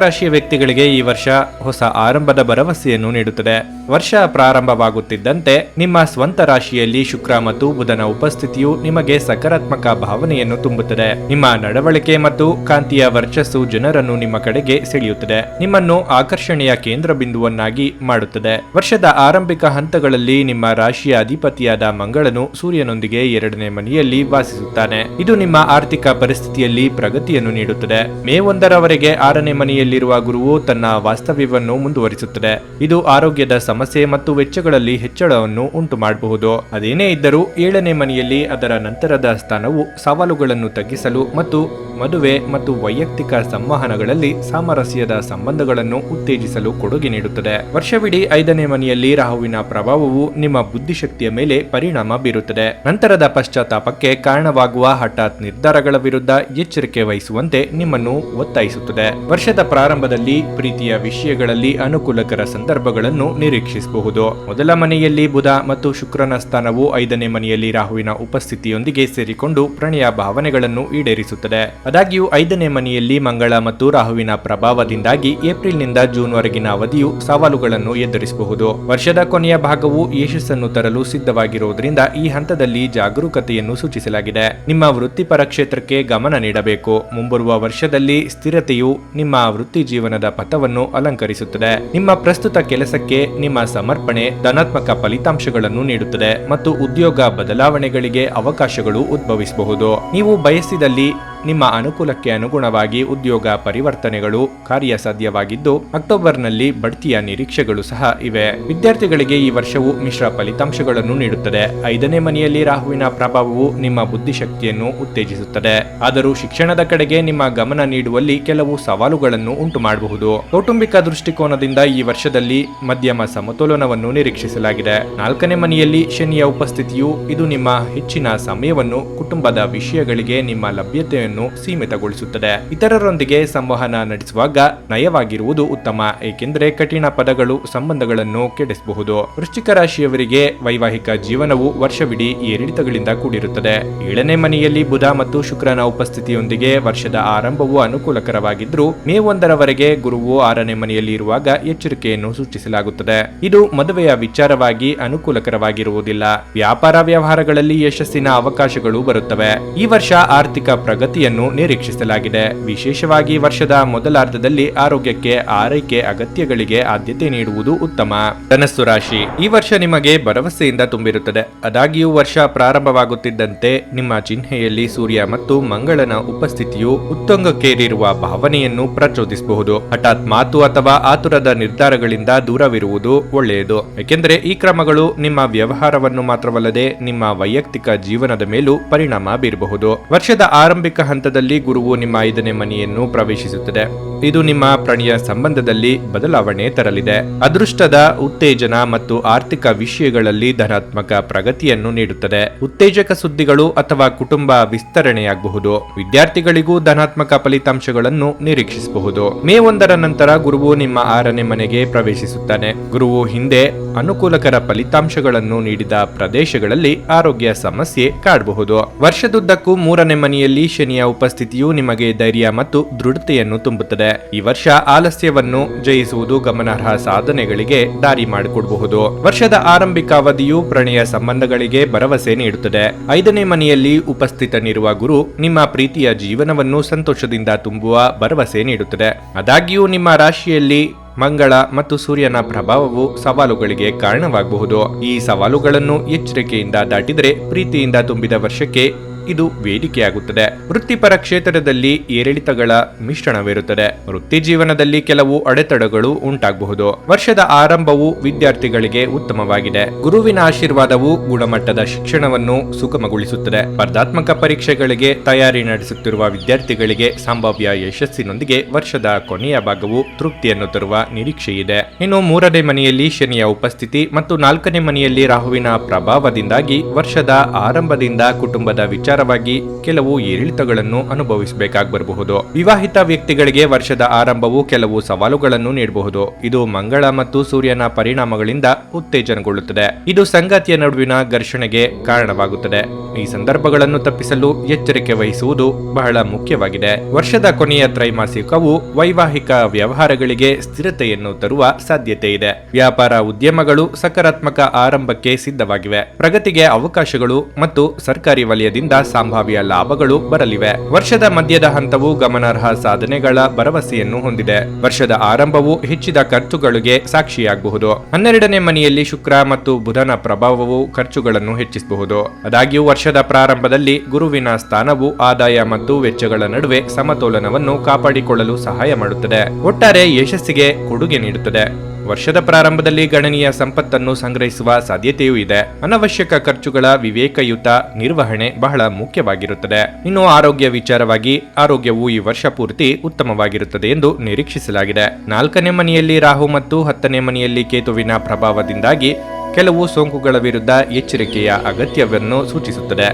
ರಾಶಿಯ ವ್ಯಕ್ತಿಗಳಿಗೆ ಈ ವರ್ಷ ಹೊಸ ಆರಂಭದ ಭರವಸೆಯನ್ನು ನೀಡುತ್ತದೆ. ವರ್ಷ ಪ್ರಾರಂಭವಾಗುತ್ತಿದ್ದಂತೆ ನಿಮ್ಮ ಸ್ವಂತ ರಾಶಿಯಲ್ಲಿ ಶುಕ್ರ ಮತ್ತು ಬುಧನ ಉಪಸ್ಥಿತಿಯು ನಿಮಗೆ ಸಕಾರಾತ್ಮಕ ಭಾವನೆಯನ್ನು ತುಂಬುತ್ತದೆ. ನಿಮ್ಮ ನಡವಳಿಕೆ ಮತ್ತು ಕಾಂತಿಯ ವರ್ಚಸ್ಸು ಜನರನ್ನು ನಿಮ್ಮ ಕಡೆಗೆ ಸೆಳೆಯುತ್ತದೆ. ನಿಮ್ಮನ್ನು ಆಕರ್ಷಣೆಯ ಕೇಂದ್ರ ಬಿಂದುವನ್ನಾಗಿ ಮಾಡುತ್ತದೆ. ವರ್ಷದ ಆರಂಭಿಕ ಹಂತಗಳಲ್ಲಿ ನಿಮ್ಮ ರಾಶಿಯ ಅಧಿಪತಿಯಾದ ಮಂಗಳನು ಸೂರ್ಯನೊಂದಿಗೆ 2ನೇ ಮನೆಯಲ್ಲಿ ವಾಸಿಸುತ್ತಾನೆ. ಇದು ನಿಮ್ಮ ಆರ್ಥಿಕ ಪರಿಸ್ಥಿತಿಯಲ್ಲಿ ಪ್ರಗತಿಯನ್ನು ನೀಡುತ್ತದೆ. ಮೇ 1ರವರೆಗೆ 6ನೇ ಮನೆಯಲ್ಲಿರುವ ಗುರುವು ತನ್ನ ವಾಸ್ತವ್ಯವನ್ನು ಮುಂದುವರಿಸುತ್ತದೆ. ಇದು ಆರೋಗ್ಯದ ಸಮಸ್ಯೆ ಮತ್ತು ವೆಚ್ಚಗಳಲ್ಲಿ ಹೆಚ್ಚಳವನ್ನು ಉಂಟು ಮಾಡಬಹುದು. ಅದೇನೇ ಇದ್ದರೂ 7ನೇ ಮನೆಯಲ್ಲಿ ಅದರ ನಂತರದ ಸ್ಥಾನವು ಸವಾಲುಗಳನ್ನು ತಗ್ಗಿಸಲು ಮತ್ತು ಮದುವೆ ಮತ್ತು ವೈಯಕ್ತಿಕ ಸಂವಹನಗಳಲ್ಲಿ ಸಾಮರಸ್ಯದ ಸಂಬಂಧಗಳನ್ನು ಉತ್ತೇಜಿಸಲು ಕೊಡುಗೆ ನೀಡುತ್ತದೆ. ವರ್ಷವಿಡೀ 5ನೇ ಮನೆಯಲ್ಲಿ ರಾಹುವಿನ ಪ್ರಭಾವವು ನಿಮ್ಮ ಬುದ್ಧಿಶಕ್ತಿಯ ಮೇಲೆ ಪರಿಣಾಮ ಬೀರುತ್ತದೆ. ನಂತರದ ಪಶ್ಚಾತ್ತಾಪಕ್ಕೆ ಕಾರಣವಾಗುವ ಹಠಾತ್ ನಿರ್ಧಾರಗಳ ವಿರುದ್ಧ ಎಚ್ಚರಿಕೆ ವಹಿಸುವಂತೆ ನಿಮ್ಮನ್ನು ಒತ್ತಾಯಿಸುತ್ತದೆ. ವರ್ಷದ ಪ್ರಾರಂಭದಲ್ಲಿ ಪ್ರೀತಿಯ ವಿಷಯಗಳಲ್ಲಿ ಅನುಕೂಲಕರ ಸಂದರ್ಭಗಳನ್ನು ನಿರೀಕ್ಷಿಸಬಹುದು. ಮೊದಲ ಮನೆಯಲ್ಲಿ ಬುಧ ಮತ್ತು ಶುಕ್ರನ ಸ್ಥಾನವು 5ನೇ ಮನೆಯಲ್ಲಿ ರಾಹುವಿನ ಉಪಸ್ಥಿತಿಯೊಂದಿಗೆ ಸೇರಿಕೊಂಡು ಪ್ರಣಯ ಭಾವನೆಗಳನ್ನು ಈಡೇರಿಸುತ್ತದೆ. ಆದಾಗ್ಯೂ 5ನೇ ಮನೆಯಲ್ಲಿ ಮಂಗಳ ಮತ್ತು ರಾಹುವಿನ ಪ್ರಭಾವದಿಂದಾಗಿ ಏಪ್ರಿಲ್ನಿಂದ ಜೂನ್ ವರೆಗಿನ ಅವಧಿಯು ಸವಾಲುಗಳನ್ನು ಎದುರಿಸಬಹುದು. ವರ್ಷದ ಕೊನೆಯ ಭಾಗವು ಯಶಸ್ಸನ್ನು ತರಲು ಸಿದ್ಧವಾಗಿರುವುದರಿಂದ ಈ ಹಂತದಲ್ಲಿ ಜಾಗರೂಕತೆಯನ್ನು ಸೂಚಿಸಲಾಗಿದೆ. ನಿಮ್ಮ ವೃತ್ತಿಪರ ಕ್ಷೇತ್ರಕ್ಕೆ ಗಮನ ನೀಡಬೇಕು. ಮುಂಬರುವ ವರ್ಷದಲ್ಲಿ ಸ್ಥಿರತೆಯು ನಿಮ್ಮ ವೃತ್ತಿ ಜೀವನದ ಪಥವನ್ನು ಅಲಂಕರಿಸುತ್ತದೆ. ನಿಮ್ಮ ಪ್ರಸ್ತುತ ಕೆಲಸಕ್ಕೆ ನಿಮ್ಮ ಸಮರ್ಪಣೆ ಧನಾತ್ಮಕ ಫಲಿತಾಂಶಗಳನ್ನು ನೀಡುತ್ತದೆ ಮತ್ತು ಉದ್ಯೋಗ ಬದಲಾವಣೆಗಳಿಗೆ ಅವಕಾಶಗಳು ಉದ್ಭವಿಸಬಹುದು. ನೀವು ಬಯಸಿದಲ್ಲಿ ನಿಮ್ಮ ಅನುಕೂಲಕ್ಕೆ ಅನುಗುಣವಾಗಿ ಉದ್ಯೋಗ ಪರಿವರ್ತನೆಗಳು ಕಾರ್ಯಸಾಧ್ಯವಾಗಿದ್ದು ಅಕ್ಟೋಬರ್ನಲ್ಲಿ ಬಡ್ತಿಯ ನಿರೀಕ್ಷೆಗಳು ಸಹ ಇವೆ. ವಿದ್ಯಾರ್ಥಿಗಳಿಗೆ ಈ ವರ್ಷವು ಮಿಶ್ರ ಫಲಿತಾಂಶಗಳನ್ನು ನೀಡುತ್ತದೆ. 5ನೇ ಮನೆಯಲ್ಲಿ ರಾಹುವಿನ ಪ್ರಭಾವವು ನಿಮ್ಮ ಬುದ್ಧಿಶಕ್ತಿಯನ್ನು ಉತ್ತೇಜಿಸುತ್ತದೆ. ಆದರೂ ಶಿಕ್ಷಣದ ಕಡೆಗೆ ನಿಮ್ಮ ಗಮನ ನೀಡುವಲ್ಲಿ ಕೆಲವು ಸವಾಲುಗಳನ್ನು ಉಂಟು ಮಾಡಬಹುದು. ಕೌಟುಂಬಿಕ ದೃಷ್ಟಿಕೋನದಿಂದ ಈ ವರ್ಷದಲ್ಲಿ ಮಧ್ಯಮ ಸಮತೋಲನವನ್ನು ನಿರೀಕ್ಷಿಸಲಾಗಿದೆ. 4ನೇ ಮನೆಯಲ್ಲಿ ಶನಿಯ ಉಪಸ್ಥಿತಿಯು ಇದು ನಿಮ್ಮ ಹೆಚ್ಚಿನ ಸಮಯವನ್ನು ಕುಟುಂಬದ ವಿಷಯಗಳಿಗೆ ನಿಮ್ಮ ಲಭ್ಯತೆಯನ್ನು ಸೀಮಿತಗೊಳಿಸುತ್ತದೆ. ಇತರರೊಂದಿಗೆ ಸಂವಹನ ನಡೆಸುವಾಗ ನಯವಾಗಿರುವುದು ಉತ್ತಮ, ಏಕೆಂದರೆ ಕಠಿಣ ಪದಗಳು ಸಂಬಂಧಗಳನ್ನು ಕೆಡಿಸಬಹುದು. ವೃಶ್ಚಿಕ ರಾಶಿಯವರಿಗೆ ವೈವಾಹಿಕ ಜೀವನವು ವರ್ಷವಿಡೀ ಏರಿಳಿತಗಳಿಂದ ಕೂಡಿರುತ್ತದೆ. 7ನೇ ಮನೆಯಲ್ಲಿ ಬುಧ ಮತ್ತು ಶುಕ್ರನ ಉಪಸ್ಥಿತಿಯೊಂದಿಗೆ ವರ್ಷದ ಆರಂಭವು ಅನುಕೂಲಕರವಾಗಿದ್ದರೂ ಮೇ 1ರವರೆಗೆ ಗುರುವು 6ನೇ ಮನೆಯಲ್ಲಿ ಇರುವಾಗ ಎಚ್ಚರಿಕೆಯನ್ನು ಸೂಚಿಸಲಾಗುತ್ತದೆ. ಇದು ಮದುವೆಯ ವಿಚಾರವಾಗಿ ಅನುಕೂಲಕರವಾಗಿರುವುದಿಲ್ಲ. ವ್ಯಾಪಾರ ವ್ಯವಹಾರಗಳಲ್ಲಿ ಯಶಸ್ಸಿನ ಅವಕಾಶಗಳು ಬರುತ್ತವೆ. ಈ ವರ್ಷ ಆರ್ಥಿಕ ಪ್ರಗತಿ ಪ್ರಗತಿಯನ್ನು ನಿರೀಕ್ಷಿಸಲಾಗಿದೆ. ವಿಶೇಷವಾಗಿ ವರ್ಷದ ಮೊದಲಾರ್ಧದಲ್ಲಿ ಆರೋಗ್ಯಕ್ಕೆ ಆರೈಕೆ ಅಗತ್ಯಗಳಿಗೆ ಆದ್ಯತೆ ನೀಡುವುದು ಉತ್ತಮ. ಧನಸ್ಸು ರಾಶಿ, ಈ ವರ್ಷ ನಿಮಗೆ ಭರವಸೆಯಿಂದ ತುಂಬಿರುತ್ತದೆ. ಆದಾಗ್ಯೂ ವರ್ಷ ಪ್ರಾರಂಭವಾಗುತ್ತಿದ್ದಂತೆ ನಿಮ್ಮ ಚಿಹ್ನೆಯಲ್ಲಿ ಸೂರ್ಯ ಮತ್ತು ಮಂಗಳನ ಉಪಸ್ಥಿತಿಯು ಉತ್ತುಂಗಕ್ಕೇರಿರುವ ಭಾವನೆಯನ್ನು ಪ್ರಚೋದಿಸಬಹುದು. ಹಠಾತ್ ಮಾತು ಅಥವಾ ಆತುರದ ನಿರ್ಧಾರಗಳಿಂದ ದೂರವಿರುವುದು ಒಳ್ಳೆಯದು, ಏಕೆಂದರೆ ಈ ಕ್ರಮಗಳು ನಿಮ್ಮ ವ್ಯವಹಾರವನ್ನು ಮಾತ್ರವಲ್ಲದೆ ನಿಮ್ಮ ವೈಯಕ್ತಿಕ ಜೀವನದ ಮೇಲೂ ಪರಿಣಾಮ ಬೀರಬಹುದು. ವರ್ಷದ ಆರಂಭಿಕ ಹಂತದಲ್ಲಿ ಗುರುವು ನಿಮ್ಮ 5ನೇ ಮನೆಯನ್ನು ಪ್ರವೇಶಿಸುತ್ತದೆ. ಇದು ನಿಮ್ಮ ಪ್ರಣಯ ಸಂಬಂಧದಲ್ಲಿ ಬದಲಾವಣೆ ತರಲಿದೆ. ಅದೃಷ್ಟದ ಉತ್ತೇಜನ ಮತ್ತು ಆರ್ಥಿಕ ವಿಷಯಗಳಲ್ಲಿ ಧನಾತ್ಮಕ ಪ್ರಗತಿಯನ್ನು ನೀಡುತ್ತದೆ. ಉತ್ತೇಜಕ ಸುದ್ದಿಗಳು ಅಥವಾ ಕುಟುಂಬ ವಿಸ್ತರಣೆಯಾಗಬಹುದು. ವಿದ್ಯಾರ್ಥಿಗಳಿಗೂ ಧನಾತ್ಮಕ ಫಲಿತಾಂಶಗಳನ್ನು ನಿರೀಕ್ಷಿಸಬಹುದು. ಮೇ 1ರ ನಂತರ ಗುರುವು ನಿಮ್ಮ 6ನೇ ಮನೆಗೆ ಪ್ರವೇಶಿಸುತ್ತಾನೆ. ಗುರುವು ಹಿಂದೆ ಅನುಕೂಲಕರ ಫಲಿತಾಂಶಗಳನ್ನು ನೀಡಿದ ಪ್ರದೇಶಗಳಲ್ಲಿ ಆರೋಗ್ಯ ಸಮಸ್ಯೆ ಕಾಡಬಹುದು. ವರ್ಷದುದ್ದಕ್ಕೂ 3ನೇ ಮನೆಯಲ್ಲಿ ಶನಿಯ ಉಪಸ್ಥಿತಿಯು ನಿಮಗೆ ಧೈರ್ಯ ಮತ್ತು ದೃಢತೆಯನ್ನು ತುಂಬುತ್ತದೆ. ಈ ವರ್ಷ ಆಲಸ್ಯವನ್ನು ಜಯಿಸುವುದು ಗಮನಾರ್ಹ ಸಾಧನೆಗಳಿಗೆ ದಾರಿ ಮಾಡಿಕೊಡಬಹುದು. ವರ್ಷದ ಆರಂಭಿಕ ಅವಧಿಯು ಪ್ರಣಯ ಸಂಬಂಧಗಳಿಗೆ ಭರವಸೆ ನೀಡುತ್ತದೆ. 5ನೇ ಮನೆಯಲ್ಲಿ ಉಪಸ್ಥಿತನಿರುವ ಗುರು ನಿಮ್ಮ ಪ್ರೀತಿಯ ಜೀವನವನ್ನು ಸಂತೋಷದಿಂದ ತುಂಬುವ ಭರವಸೆ ನೀಡುತ್ತದೆ. ಆದಾಗ್ಯೂ ನಿಮ್ಮ ರಾಶಿಯಲ್ಲಿ ಮಂಗಳ ಮತ್ತು ಸೂರ್ಯನ ಪ್ರಭಾವವು ಸವಾಲುಗಳಿಗೆ ಕಾರಣವಾಗಬಹುದು. ಈ ಸವಾಲುಗಳನ್ನು ಎಚ್ಚರಿಕೆಯಿಂದ ದಾಟಿದರೆ ಪ್ರೀತಿಯಿಂದ ತುಂಬಿದ ವರ್ಷಕ್ಕೆ ಇದು ವೇದಿಕೆಯಾಗುತ್ತದೆ. ವೃತ್ತಿಪರ ಕ್ಷೇತ್ರದಲ್ಲಿ ಏರಿಳಿತಗಳ ಮಿಶ್ರಣವಿರುತ್ತದೆ. ವೃತ್ತಿ ಜೀವನದಲ್ಲಿ ಕೆಲವು ಅಡೆತಡೆಗಳು ಉಂಟಾಗಬಹುದು. ವರ್ಷದ ಆರಂಭವು ವಿದ್ಯಾರ್ಥಿಗಳಿಗೆ ಉತ್ತಮವಾಗಿದೆ. ಗುರುವಿನ ಆಶೀರ್ವಾದವು ಗುಣಮಟ್ಟದ ಶಿಕ್ಷಣವನ್ನು ಸುಗಮಗೊಳಿಸುತ್ತದೆ. ಸ್ಪರ್ಧಾತ್ಮಕ ಪರೀಕ್ಷೆಗಳಿಗೆ ತಯಾರಿ ನಡೆಸುತ್ತಿರುವ ವಿದ್ಯಾರ್ಥಿಗಳಿಗೆ ಸಂಭಾವ್ಯ ಯಶಸ್ಸಿನೊಂದಿಗೆ ವರ್ಷದ ಕೊನೆಯ ಭಾಗವು ತೃಪ್ತಿಯನ್ನು ತರುವ ನಿರೀಕ್ಷೆಯಿದೆ. ಇನ್ನು 3ನೇ ಮನೆಯಲ್ಲಿ ಶನಿಯ ಉಪಸ್ಥಿತಿ ಮತ್ತು 4ನೇ ಮನೆಯಲ್ಲಿ ರಾಹುವಿನ ಪ್ರಭಾವದಿಂದಾಗಿ ವರ್ಷದ ಆರಂಭದಿಂದ ಕುಟುಂಬದ ವಿಚಾರವಾಗಿ ಕೆಲವು ಏರಿಳಿತಗಳನ್ನು ಅನುಭವಿಸಬೇಕಾಗಿ ಬರಬಹುದು. ವಿವಾಹಿತ ವ್ಯಕ್ತಿಗಳಿಗೆ ವರ್ಷದ ಆರಂಭವು ಕೆಲವು ಸವಾಲುಗಳನ್ನು ನೀಡಬಹುದು. ಇದು ಮಂಗಳ ಮತ್ತು ಸೂರ್ಯನ ಪರಿಣಾಮಗಳಿಂದ ಉತ್ತೇಜನಗೊಳ್ಳುತ್ತದೆ. ಇದು ಸಂಗಾತಿಯ ನಡುವಿನ ಘರ್ಷಣೆಗೆ ಕಾರಣವಾಗುತ್ತದೆ. ಈ ಸಂದರ್ಭಗಳನ್ನು ತಪ್ಪಿಸಲು ಎಚ್ಚರಿಕೆ ವಹಿಸುವುದು ಬಹಳ ಮುಖ್ಯವಾಗಿದೆ. ವರ್ಷದ ಕೊನೆಯ ತ್ರೈಮಾಸಿಕವು ವೈವಾಹಿಕ ವ್ಯವಹಾರಗಳಿಗೆ ಸ್ಥಿರತೆಯನ್ನು ತರುವ ಸಾಧ್ಯತೆ ಇದೆ. ವ್ಯಾಪಾರ ಉದ್ಯಮಗಳು ಸಕಾರಾತ್ಮಕ ಆರಂಭಕ್ಕೆ ಸಿದ್ಧವಾಗಿವೆ. ಪ್ರಗತಿಗೆ ಅವಕಾಶಗಳು ಮತ್ತು ಸರ್ಕಾರಿ ವಲಯದಿಂದ ಸಂಭಾವ್ಯ ಲಾಭಗಳು ಬರಲಿವೆ. ವರ್ಷದ ಮಧ್ಯದ ಹಂತವು ಗಮನಾರ್ಹ ಸಾಧನೆಗಳ ಭರವಸೆಯನ್ನು ಹೊಂದಿದೆ. ವರ್ಷದ ಆರಂಭವು ಹೆಚ್ಚಿದ ಖರ್ಚುಗಳಿಗೆ ಸಾಕ್ಷಿಯಾಗಬಹುದು. 12ನೇ ಮನೆಯಲ್ಲಿ ಶುಕ್ರ ಮತ್ತು ಬುಧನ ಪ್ರಭಾವವು ಖರ್ಚುಗಳನ್ನು ಹೆಚ್ಚಿಸಬಹುದು. ಆದಾಗ್ಯೂ ವರ್ಷದ ಪ್ರಾರಂಭದಲ್ಲಿ ಗುರುವಿನ ಸ್ಥಾನವು ಆದಾಯ ಮತ್ತು ವೆಚ್ಚಗಳ ನಡುವೆ ಸಮತೋಲನವನ್ನು ಕಾಪಾಡಿಕೊಳ್ಳಲು ಸಹಾಯ ಮಾಡುತ್ತದೆ. ಒಟ್ಟಾರೆ ಯಶಸ್ಸಿಗೆ ಕೊಡುಗೆ ನೀಡುತ್ತದೆ. ವರ್ಷದ ಪ್ರಾರಂಭದಲ್ಲಿ ಗಣನೀಯ ಸಂಪತ್ತನ್ನು ಸಂಗ್ರಹಿಸುವ ಸಾಧ್ಯತೆಯೂ ಇದೆ. ಅನವಶ್ಯಕ ಖರ್ಚುಗಳ ವಿವೇಕಯುತ ನಿರ್ವಹಣೆ ಬಹಳ ಮುಖ್ಯವಾಗಿರುತ್ತದೆ. ಇನ್ನು ಆರೋಗ್ಯ ವಿಚಾರವಾಗಿ ಆರೋಗ್ಯವು ಈ ವರ್ಷ ಪೂರ್ತಿ ಉತ್ತಮವಾಗಿರುತ್ತದೆ ಎಂದು ನಿರೀಕ್ಷಿಸಲಾಗಿದೆ. 4ನೇ ಮನೆಯಲ್ಲಿ ರಾಹು ಮತ್ತು 10ನೇ ಮನೆಯಲ್ಲಿ ಕೇತುವಿನ ಪ್ರಭಾವದಿಂದಾಗಿ ಕೆಲವು ಸೋಂಕುಗಳ ವಿರುದ್ಧ ಎಚ್ಚರಿಕೆಯ ಅಗತ್ಯವನ್ನು ಸೂಚಿಸುತ್ತದೆ.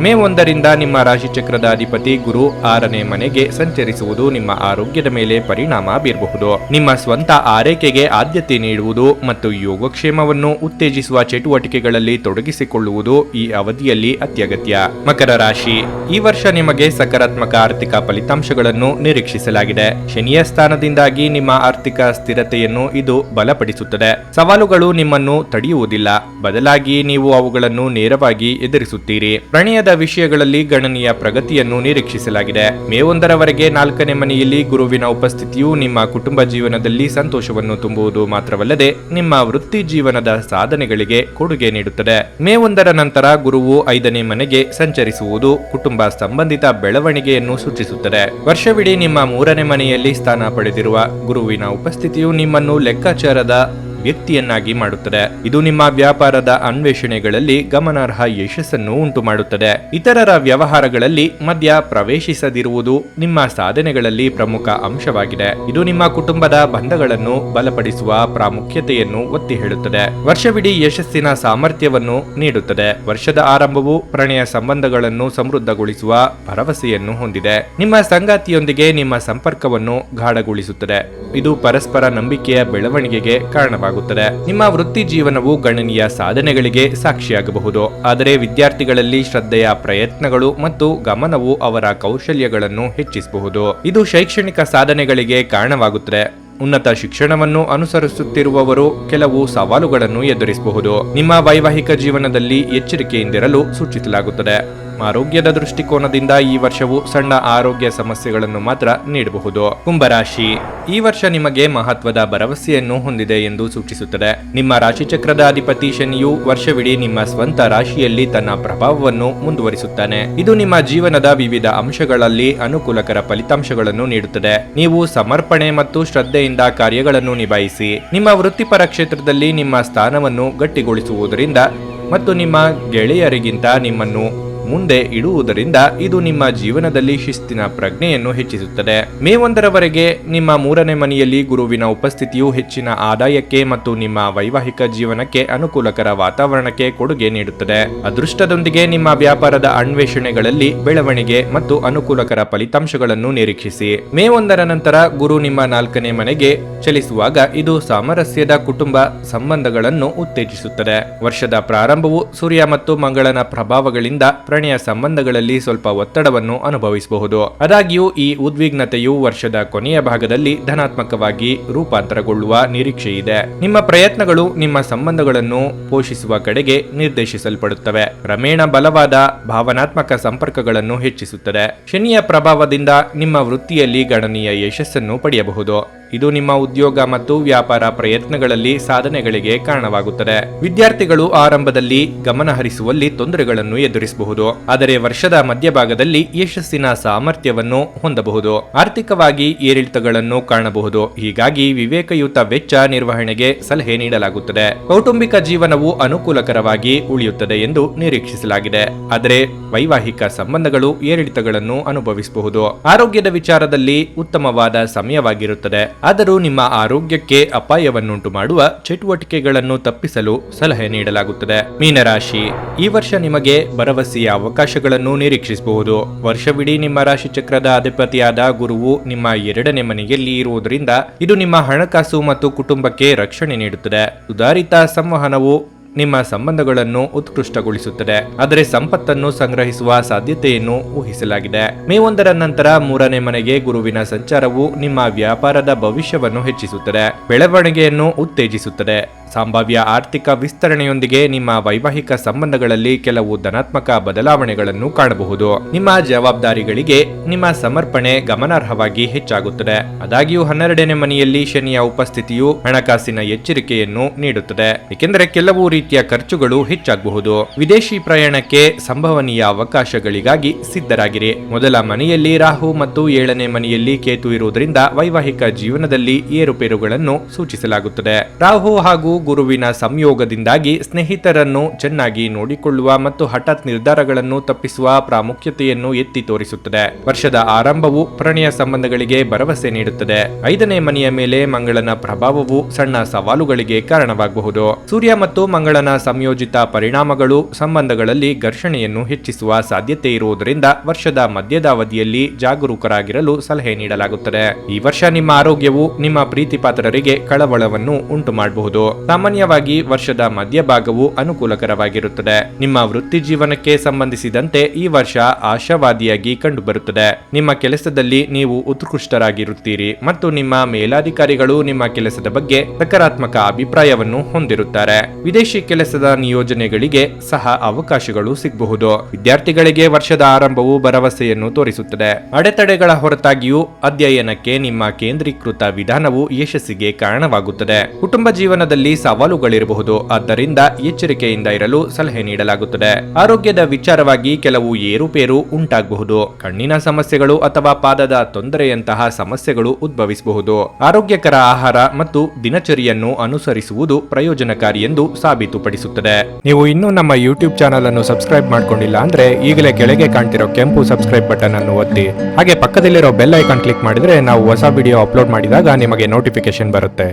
ಮೇ 1ರಿಂದ ನಿಮ್ಮ ರಾಶಿಚಕ್ರದ ಅಧಿಪತಿ ಗುರು 6ನೇ ಮನೆಗೆ ಸಂಚರಿಸುವುದು ನಿಮ್ಮ ಆರೋಗ್ಯದ ಮೇಲೆ ಪರಿಣಾಮ ಬೀರಬಹುದು. ನಿಮ್ಮ ಸ್ವಂತ ಆರೈಕೆಗೆ ಆದ್ಯತೆ ನೀಡುವುದು ಮತ್ತು ಯೋಗಕ್ಷೇಮವನ್ನು ಉತ್ತೇಜಿಸುವ ಚಟುವಟಿಕೆಗಳಲ್ಲಿ ತೊಡಗಿಸಿಕೊಳ್ಳುವುದು ಈ ಅವಧಿಯಲ್ಲಿ ಅತ್ಯಗತ್ಯ. ಮಕರ ರಾಶಿ, ಈ ವರ್ಷ ನಿಮಗೆ ಸಕಾರಾತ್ಮಕ ಆರ್ಥಿಕ ಫಲಿತಾಂಶಗಳನ್ನು ನಿರೀಕ್ಷಿಸಲಾಗಿದೆ. ಶನಿಯ ಸ್ಥಾನದಿಂದಾಗಿ ನಿಮ್ಮ ಆರ್ಥಿಕ ಸ್ಥಿರತೆಯನ್ನು ಇದು ಬಲಪಡಿಸುತ್ತದೆ. ಸವಾಲುಗಳು ನಿಮ್ಮನ್ನು ತಡೆಯುವುದಿಲ್ಲ, ಬದಲಾಗಿ ನೀವು ಅವುಗಳನ್ನು ನೇರವಾಗಿ ಎದುರಿಸುತ್ತೀರಿ. ಪ್ರಣಯದ ವಿಷಯಗಳಲ್ಲಿ ಗಣನೀಯ ಪ್ರಗತಿಯನ್ನು ನಿರೀಕ್ಷಿಸಲಾಗಿದೆ. ಮೇ 1ರವರೆಗೆ 4ನೇ ಮನೆಯಲ್ಲಿ ಗುರುವಿನ ಉಪಸ್ಥಿತಿಯು ನಿಮ್ಮ ಕುಟುಂಬ ಜೀವನದಲ್ಲಿ ಸಂತೋಷವನ್ನು ತುಂಬುವುದು ಮಾತ್ರವಲ್ಲದೆ ನಿಮ್ಮ ವೃತ್ತಿ ಜೀವನದ ಸಾಧನೆಗಳಿಗೆ ಕೊಡುಗೆ ನೀಡುತ್ತದೆ. ಮೇ 1ರ ನಂತರ ಗುರುವು 5ನೇ ಮನೆಗೆ ಸಂಚರಿಸುವುದು ಕುಟುಂಬ ಸಂಬಂಧಿತ ಬೆಳವಣಿಗೆಯನ್ನು ಸೂಚಿಸುತ್ತದೆ. ವರ್ಷವಿಡೀ ನಿಮ್ಮ 3ನೇ ಮನೆಯಲ್ಲಿ ಸ್ಥಾನ ಪಡೆದಿರುವ ಗುರುವಿನ ಉಪಸ್ಥಿತಿಯು ನಿಮ್ಮನ್ನು ಲೆಕ್ಕಾಚಾರದ ವ್ಯಕ್ತಿಯನ್ನಾಗಿ ಮಾಡುತ್ತದೆ. ಇದು ನಿಮ್ಮ ವ್ಯಾಪಾರದ ಅನ್ವೇಷಣೆಗಳಲ್ಲಿ ಗಮನಾರ್ಹ ಯಶಸ್ಸನ್ನು ಉಂಟು ಮಾಡುತ್ತದೆ. ಇತರರ ವ್ಯವಹಾರಗಳಲ್ಲಿ ಮಧ್ಯ ಪ್ರವೇಶಿಸದಿರುವುದು ನಿಮ್ಮ ಸಾಧನೆಗಳಲ್ಲಿ ಪ್ರಮುಖ ಅಂಶವಾಗಿದೆ. ಇದು ನಿಮ್ಮ ಕುಟುಂಬದ ಬಂಧಗಳನ್ನು ಬಲಪಡಿಸುವ ಪ್ರಾಮುಖ್ಯತೆಯನ್ನು ಒತ್ತಿ ಹೇಳುತ್ತದೆ. ವರ್ಷವಿಡೀ ಯಶಸ್ಸಿನ ಸಾಮರ್ಥ್ಯವನ್ನು ನೀಡುತ್ತದೆ. ವರ್ಷದ ಆರಂಭವು ಪ್ರಣಯ ಸಂಬಂಧಗಳನ್ನು ಸಮೃದ್ಧಗೊಳಿಸುವ ಭರವಸೆಯನ್ನು ಹೊಂದಿದೆ. ನಿಮ್ಮ ಸಂಗಾತಿಯೊಂದಿಗೆ ನಿಮ್ಮ ಸಂಪರ್ಕವನ್ನು ಗಾಢಗೊಳಿಸುತ್ತದೆ. ಇದು ಪರಸ್ಪರ ನಂಬಿಕೆಯ ಬೆಳವಣಿಗೆಗೆ ಕಾರಣವಾಗುತ್ತದೆ. ನಿಮ್ಮ ವೃತ್ತಿ ಜೀವನವು ಗಣನೀಯ ಸಾಧನೆಗಳಿಗೆ ಸಾಕ್ಷಿಯಾಗಬಹುದು. ಆದರೆ ವಿದ್ಯಾರ್ಥಿಗಳಲ್ಲಿ ಶ್ರದ್ಧೆಯ ಪ್ರಯತ್ನಗಳು ಮತ್ತು ಗಮನವು ಅವರ ಕೌಶಲ್ಯಗಳನ್ನು ಹೆಚ್ಚಿಸಬಹುದು. ಇದು ಶೈಕ್ಷಣಿಕ ಸಾಧನೆಗಳಿಗೆ ಕಾರಣವಾಗುತ್ತದೆ. ಉನ್ನತ ಶಿಕ್ಷಣವನ್ನು ಅನುಸರಿಸುತ್ತಿರುವವರು ಕೆಲವು ಸವಾಲುಗಳನ್ನು ಎದುರಿಸಬಹುದು. ನಿಮ್ಮ ವೈವಾಹಿಕ ಜೀವನದಲ್ಲಿ ಎಚ್ಚರಿಕೆಯಿಂದಿರಲು ಸೂಚಿಸಲಾಗುತ್ತದೆ. ಆರೋಗ್ಯದ ದೃಷ್ಟಿಕೋನದಿಂದ ಈ ವರ್ಷವು ಸಣ್ಣ ಆರೋಗ್ಯ ಸಮಸ್ಯೆಗಳನ್ನು ಮಾತ್ರ ನೀಡಬಹುದು. ಕುಂಭರಾಶಿ, ಈ ವರ್ಷ ನಿಮಗೆ ಮಹತ್ವದ ಭರವಸೆಯನ್ನು ಹೊಂದಿದೆ ಎಂದು ಸೂಚಿಸುತ್ತದೆ. ನಿಮ್ಮ ರಾಶಿಚಕ್ರದ ಅಧಿಪತಿ ಶನಿಯು ವರ್ಷವಿಡೀ ನಿಮ್ಮ ಸ್ವಂತ ರಾಶಿಯಲ್ಲಿ ತನ್ನ ಪ್ರಭಾವವನ್ನು ಮುಂದುವರಿಸುತ್ತಾನೆ. ಇದು ನಿಮ್ಮ ಜೀವನದ ವಿವಿಧ ಅಂಶಗಳಲ್ಲಿ ಅನುಕೂಲಕರ ಫಲಿತಾಂಶಗಳನ್ನು ನೀಡುತ್ತದೆ. ನೀವು ಸಮರ್ಪಣೆ ಮತ್ತು ಶ್ರದ್ಧೆಯಿಂದ ಕಾರ್ಯಗಳನ್ನು ನಿಭಾಯಿಸಿ. ನಿಮ್ಮ ವೃತ್ತಿಪರ ಕ್ಷೇತ್ರದಲ್ಲಿ ನಿಮ್ಮ ಸ್ಥಾನವನ್ನು ಗಟ್ಟಿಗೊಳಿಸುವುದರಿಂದ ಮತ್ತು ನಿಮ್ಮ ಗೆಳೆಯರಿಗಿಂತ ನಿಮ್ಮನ್ನು ಮುಂದೆ ಇಡುವುದರಿಂದ ಇದು ನಿಮ್ಮ ಜೀವನದಲ್ಲಿ ಶಿಸ್ತಿನ ಪ್ರಜ್ಞೆಯನ್ನು ಹೆಚ್ಚಿಸುತ್ತದೆ. ಮೇ 1ರವರೆಗೆ ನಿಮ್ಮ 3ನೇ ಮನೆಯಲ್ಲಿ ಗುರುವಿನ ಉಪಸ್ಥಿತಿಯು ಹೆಚ್ಚಿನ ಆದಾಯಕ್ಕೆ ಮತ್ತು ನಿಮ್ಮ ವೈವಾಹಿಕ ಜೀವನಕ್ಕೆ ಅನುಕೂಲಕರ ವಾತಾವರಣಕ್ಕೆ ಕೊಡುಗೆ ನೀಡುತ್ತದೆ. ಅದೃಷ್ಟದೊಂದಿಗೆ ನಿಮ್ಮ ವ್ಯಾಪಾರದ ಅನ್ವೇಷಣೆಗಳಲ್ಲಿ ಬೆಳವಣಿಗೆ ಮತ್ತು ಅನುಕೂಲಕರ ಫಲಿತಾಂಶಗಳನ್ನು ನಿರೀಕ್ಷಿಸಿ. ಮೇ 1ರ ನಂತರ ಗುರು ನಿಮ್ಮ 4ನೇ ಮನೆಗೆ ಚಲಿಸುವಾಗ ಇದು ಸಾಮರಸ್ಯದ ಕುಟುಂಬ ಸಂಬಂಧಗಳನ್ನು ಉತ್ತೇಜಿಸುತ್ತದೆ. ವರ್ಷದ ಪ್ರಾರಂಭವು ಸೂರ್ಯ ಮತ್ತು ಮಂಗಳನ ಪ್ರಭಾವಗಳಿಂದ ಪ್ರಣಯ ಸಂಬಂಧಗಳಲ್ಲಿ ಸ್ವಲ್ಪ ಒತ್ತಡವನ್ನು ಅನುಭವಿಸಬಹುದು. ಆದಾಗ್ಯೂ ಈ ಉದ್ವಿಗ್ನತೆಯು ವರ್ಷದ ಕೊನೆಯ ಭಾಗದಲ್ಲಿ ಧನಾತ್ಮಕವಾಗಿ ರೂಪಾಂತರಗೊಳ್ಳುವ ನಿರೀಕ್ಷೆ ಇದೆ. ನಿಮ್ಮ ಪ್ರಯತ್ನಗಳು ನಿಮ್ಮ ಸಂಬಂಧಗಳನ್ನು ಪೋಷಿಸುವ ಕಡೆಗೆ ನಿರ್ದೇಶಿಸಲ್ಪಡುತ್ತವೆ. ಕ್ರಮೇಣ ಬಲವಾದ ಭಾವನಾತ್ಮಕ ಸಂಪರ್ಕಗಳನ್ನು ಹೆಚ್ಚಿಸುತ್ತದೆ. ಶನಿಯ ಪ್ರಭಾವದಿಂದ ನಿಮ್ಮ ವೃತ್ತಿಯಲ್ಲಿ ಗಣನೀಯ ಯಶಸ್ಸನ್ನು ಪಡೆಯಬಹುದು. ಇದು ನಿಮ್ಮ ಉದ್ಯೋಗ ಮತ್ತು ವ್ಯಾಪಾರ ಪ್ರಯತ್ನಗಳಲ್ಲಿ ಸಾಧನೆಗಳಿಗೆ ಕಾರಣವಾಗುತ್ತದೆ. ವಿದ್ಯಾರ್ಥಿಗಳು ಆರಂಭದಲ್ಲಿ ಗಮನ ಹರಿಸುವಲ್ಲಿ ತೊಂದರೆಗಳನ್ನು ಎದುರಿಸಬಹುದು, ಆದರೆ ವರ್ಷದ ಮಧ್ಯಭಾಗದಲ್ಲಿ ಯಶಸ್ಸಿನ ಸಾಮರ್ಥ್ಯವನ್ನು ಹೊಂದಬಹುದು. ಆರ್ಥಿಕವಾಗಿ ಏರಿಳಿತಗಳನ್ನು ಕಾಣಬಹುದು, ಹೀಗಾಗಿ ವಿವೇಕಯುತ ವೆಚ್ಚ ನಿರ್ವಹಣೆಗೆ ಸಲಹೆ ನೀಡಲಾಗುತ್ತದೆ. ಕೌಟುಂಬಿಕ ಜೀವನವು ಅನುಕೂಲಕರವಾಗಿ ಉಳಿಯುತ್ತದೆ ಎಂದು ನಿರೀಕ್ಷಿಸಲಾಗಿದೆ, ಆದರೆ ವೈವಾಹಿಕ ಸಂಬಂಧಗಳು ಏರಿಳಿತಗಳನ್ನು ಅನುಭವಿಸಬಹುದು. ಆರೋಗ್ಯದ ವಿಚಾರದಲ್ಲಿ ಉತ್ತಮವಾದ ಸಮಯವಾಗಿರುತ್ತದೆ, ಆದರೂ ನಿಮ್ಮ ಆರೋಗ್ಯಕ್ಕೆ ಅಪಾಯವನ್ನುಂಟು ಮಾಡುವ ಚಟುವಟಿಕೆಗಳನ್ನು ತಪ್ಪಿಸಲು ಸಲಹೆ ನೀಡಲಾಗುತ್ತದೆ. ಮೀನರಾಶಿ, ಈ ವರ್ಷ ನಿಮಗೆ ಭರವಸೆಯ ಅವಕಾಶಗಳನ್ನು ನಿರೀಕ್ಷಿಸಬಹುದು. ವರ್ಷವಿಡೀ ನಿಮ್ಮ ರಾಶಿ ಚಕ್ರದ ಅಧಿಪತಿಯಾದ ಗುರುವು ನಿಮ್ಮ 2ನೇ ಮನೆಯಲ್ಲಿ ಇರುವುದರಿಂದ ಇದು ನಿಮ್ಮ ಹಣಕಾಸು ಮತ್ತು ಕುಟುಂಬಕ್ಕೆ ರಕ್ಷಣೆ ನೀಡುತ್ತದೆ. ಸುಧಾರಿತ ಸಂವಹನವು ನಿಮ್ಮ ಸಂಬಂಧಗಳನ್ನು ಉತ್ಕೃಷ್ಟಗೊಳಿಸುತ್ತದೆ, ಆದರೆ ಸಂಪತ್ತನ್ನು ಸಂಗ್ರಹಿಸುವ ಸಾಧ್ಯತೆಯನ್ನು ಊಹಿಸಲಾಗಿದೆ. ಮೇ 1ರ ನಂತರ 3ನೇ ಮನೆಗೆ ಗುರುವಿನ ಸಂಚಾರವು ನಿಮ್ಮ ವ್ಯಾಪಾರದ ಭವಿಷ್ಯವನ್ನು ಹೆಚ್ಚಿಸುತ್ತದೆ, ಬೆಳವಣಿಗೆಯನ್ನು ಉತ್ತೇಜಿಸುತ್ತದೆ. ಸಂಭಾವ್ಯ ಆರ್ಥಿಕ ವಿಸ್ತರಣೆಯೊಂದಿಗೆ ನಿಮ್ಮ ವೈವಾಹಿಕ ಸಂಬಂಧಗಳಲ್ಲಿ ಕೆಲವು ಧನಾತ್ಮಕ ಬದಲಾವಣೆಗಳನ್ನು ಕಾಣಬಹುದು. ನಿಮ್ಮ ಜವಾಬ್ದಾರಿಗಳಿಗೆ ನಿಮ್ಮ ಸಮರ್ಪಣೆ ಗಮನಾರ್ಹವಾಗಿ ಹೆಚ್ಚಾಗುತ್ತದೆ. ಆದಾಗ್ಯೂ 12ನೇ ಮನೆಯಲ್ಲಿ ಶನಿಯ ಉಪಸ್ಥಿತಿಯು ಹಣಕಾಸಿನ ಎಚ್ಚರಿಕೆಯನ್ನು ನೀಡುತ್ತದೆ, ಏಕೆಂದರೆ ಕೆಲವು ರೀತಿಯ ಖರ್ಚುಗಳು ಹೆಚ್ಚಾಗಬಹುದು. ವಿದೇಶಿ ಪ್ರಯಾಣಕ್ಕೆ ಸಂಭವನೀಯ ಅವಕಾಶಗಳಿಗಾಗಿ ಸಿದ್ಧರಾಗಿರಿ. ಮೊದಲ ಮನೆಯಲ್ಲಿ ರಾಹು ಮತ್ತು 7ನೇ ಮನೆಯಲ್ಲಿ ಕೇತು ಇರುವುದರಿಂದ ವೈವಾಹಿಕ ಜೀವನದಲ್ಲಿ ಏರುಪೇರುಗಳನ್ನು ಸೂಚಿಸಲಾಗುತ್ತದೆ. ರಾಹು ಹಾಗೂ ಗುರುವಿನ ಸಂಯೋಗದಿಂದಾಗಿ ಸ್ನೇಹಿತರನ್ನು ಚೆನ್ನಾಗಿ ನೋಡಿಕೊಳ್ಳುವ ಮತ್ತು ಹಠಾತ್ ನಿರ್ಧಾರಗಳನ್ನು ತಪ್ಪಿಸುವ ಪ್ರಾಮುಖ್ಯತೆಯನ್ನು ಎತ್ತಿ ತೋರಿಸುತ್ತದೆ. ವರ್ಷದ ಆರಂಭವು ಪ್ರಣಯ ಸಂಬಂಧಗಳಿಗೆ ಭರವಸೆ ನೀಡುತ್ತದೆ. 5ನೇ ಮನೆಯ ಮೇಲೆ ಮಂಗಳನ ಪ್ರಭಾವವು ಸಣ್ಣ ಸವಾಲುಗಳಿಗೆ ಕಾರಣವಾಗಬಹುದು. ಸೂರ್ಯ ಮತ್ತು ಮಂಗಳನ ಸಂಯೋಜಿತ ಪರಿಣಾಮಗಳು ಸಂಬಂಧಗಳಲ್ಲಿ ಘರ್ಷಣೆಯನ್ನು ಹೆಚ್ಚಿಸುವ ಸಾಧ್ಯತೆ ಇರುವುದರಿಂದ ವರ್ಷದ ಮಧ್ಯದ ಅವಧಿಯಲ್ಲಿ ಜಾಗರೂಕರಾಗಿರಲು ಸಲಹೆ ನೀಡಲಾಗುತ್ತದೆ. ಈ ವರ್ಷ ನಿಮ್ಮ ಆರೋಗ್ಯವು ನಿಮ್ಮ ಪ್ರೀತಿಪಾತ್ರರಿಗೆ ಕಳವಳವನ್ನು ಉಂಟು ಮಾಡಬಹುದು. ಸಾಮಾನ್ಯವಾಗಿ ವರ್ಷದ ಮಧ್ಯಭಾಗವು ಅನುಕೂಲಕರವಾಗಿರುತ್ತದೆ. ನಿಮ್ಮ ವೃತ್ತಿ ಜೀವನಕ್ಕೆ ಸಂಬಂಧಿಸಿದಂತೆ ಈ ವರ್ಷ ಆಶಾವಾದಿಯಾಗಿ ಕಂಡುಬರುತ್ತದೆ. ನಿಮ್ಮ ಕೆಲಸದಲ್ಲಿ ನೀವು ಉತ್ಕೃಷ್ಟರಾಗಿರುತ್ತೀರಿ ಮತ್ತು ನಿಮ್ಮ ಮೇಲಾಧಿಕಾರಿಗಳು ನಿಮ್ಮ ಕೆಲಸದ ಬಗ್ಗೆ ಸಕಾರಾತ್ಮಕ ಅಭಿಪ್ರಾಯವನ್ನು ಹೊಂದಿರುತ್ತಾರೆ. ವಿದೇಶಿ ಕೆಲಸದ ನಿಯೋಜನೆಗಳಿಗೆ ಸಹ ಅವಕಾಶಗಳು ಸಿಗಬಹುದು. ವಿದ್ಯಾರ್ಥಿಗಳಿಗೆ ವರ್ಷದ ಆರಂಭವು ಭರವಸೆಯನ್ನು ತೋರಿಸುತ್ತದೆ. ಅಡೆತಡೆಗಳ ಹೊರತಾಗಿಯೂ ಅಧ್ಯಯನಕ್ಕೆ ನಿಮ್ಮ ಕೇಂದ್ರೀಕೃತ ವಿಧಾನವು ಯಶಸ್ಸಿಗೆ ಕಾರಣವಾಗುತ್ತದೆ. ಕುಟುಂಬ ಜೀವನದಲ್ಲಿ ಸವಾಲುಗಳಿರಬಹುದು, ಆದ್ದರಿಂದ ಎಚ್ಚರಿಕೆಯಿಂದ ಇರಲು ಸಲಹೆ ನೀಡಲಾಗುತ್ತದೆ. ಆರೋಗ್ಯದ ವಿಚಾರವಾಗಿ ಕೆಲವು ಏರುಪೇರು ಉಂಟಾಗಬಹುದು. ಕಣ್ಣಿನ ಸಮಸ್ಯೆಗಳು ಅಥವಾ ಪಾದದ ತೊಂದರೆಯಂತಹ ಸಮಸ್ಯೆಗಳು ಉದ್ಭವಿಸಬಹುದು. ಆರೋಗ್ಯಕರ ಆಹಾರ ಮತ್ತು ದಿನಚರಿಯನ್ನು ಅನುಸರಿಸುವುದು ಪ್ರಯೋಜನಕಾರಿ ಎಂದು ಸಾಬೀತುಪಡಿಸುತ್ತದೆ. ನೀವು ಇನ್ನೂ ನಮ್ಮ ಯೂಟ್ಯೂಬ್ ಚಾನಲ್ ಅನ್ನು ಸಬ್ಸ್ಕ್ರೈಬ್ ಮಾಡ್ಕೊಂಡಿಲ್ಲ ಅಂದ್ರೆ ಈಗಲೇ ಕೆಳಗೆ ಕಾಣ್ತಿರೋ ಕೆಂಪು ಸಬ್ಸ್ಕ್ರೈಬ್ ಬಟನ್ ಅನ್ನು ಒತ್ತಿ, ಹಾಗೆ ಪಕ್ಕದಲ್ಲಿರೋ ಬೆಲ್ ಐಕಾನ್ ಕ್ಲಿಕ್ ಮಾಡಿದ್ರೆ ನಾವು ಹೊಸ ವಿಡಿಯೋ ಅಪ್ಲೋಡ್ ಮಾಡಿದಾಗ ನಿಮಗೆ ನೋಟಿಫಿಕೇಶನ್ ಬರುತ್ತೆ.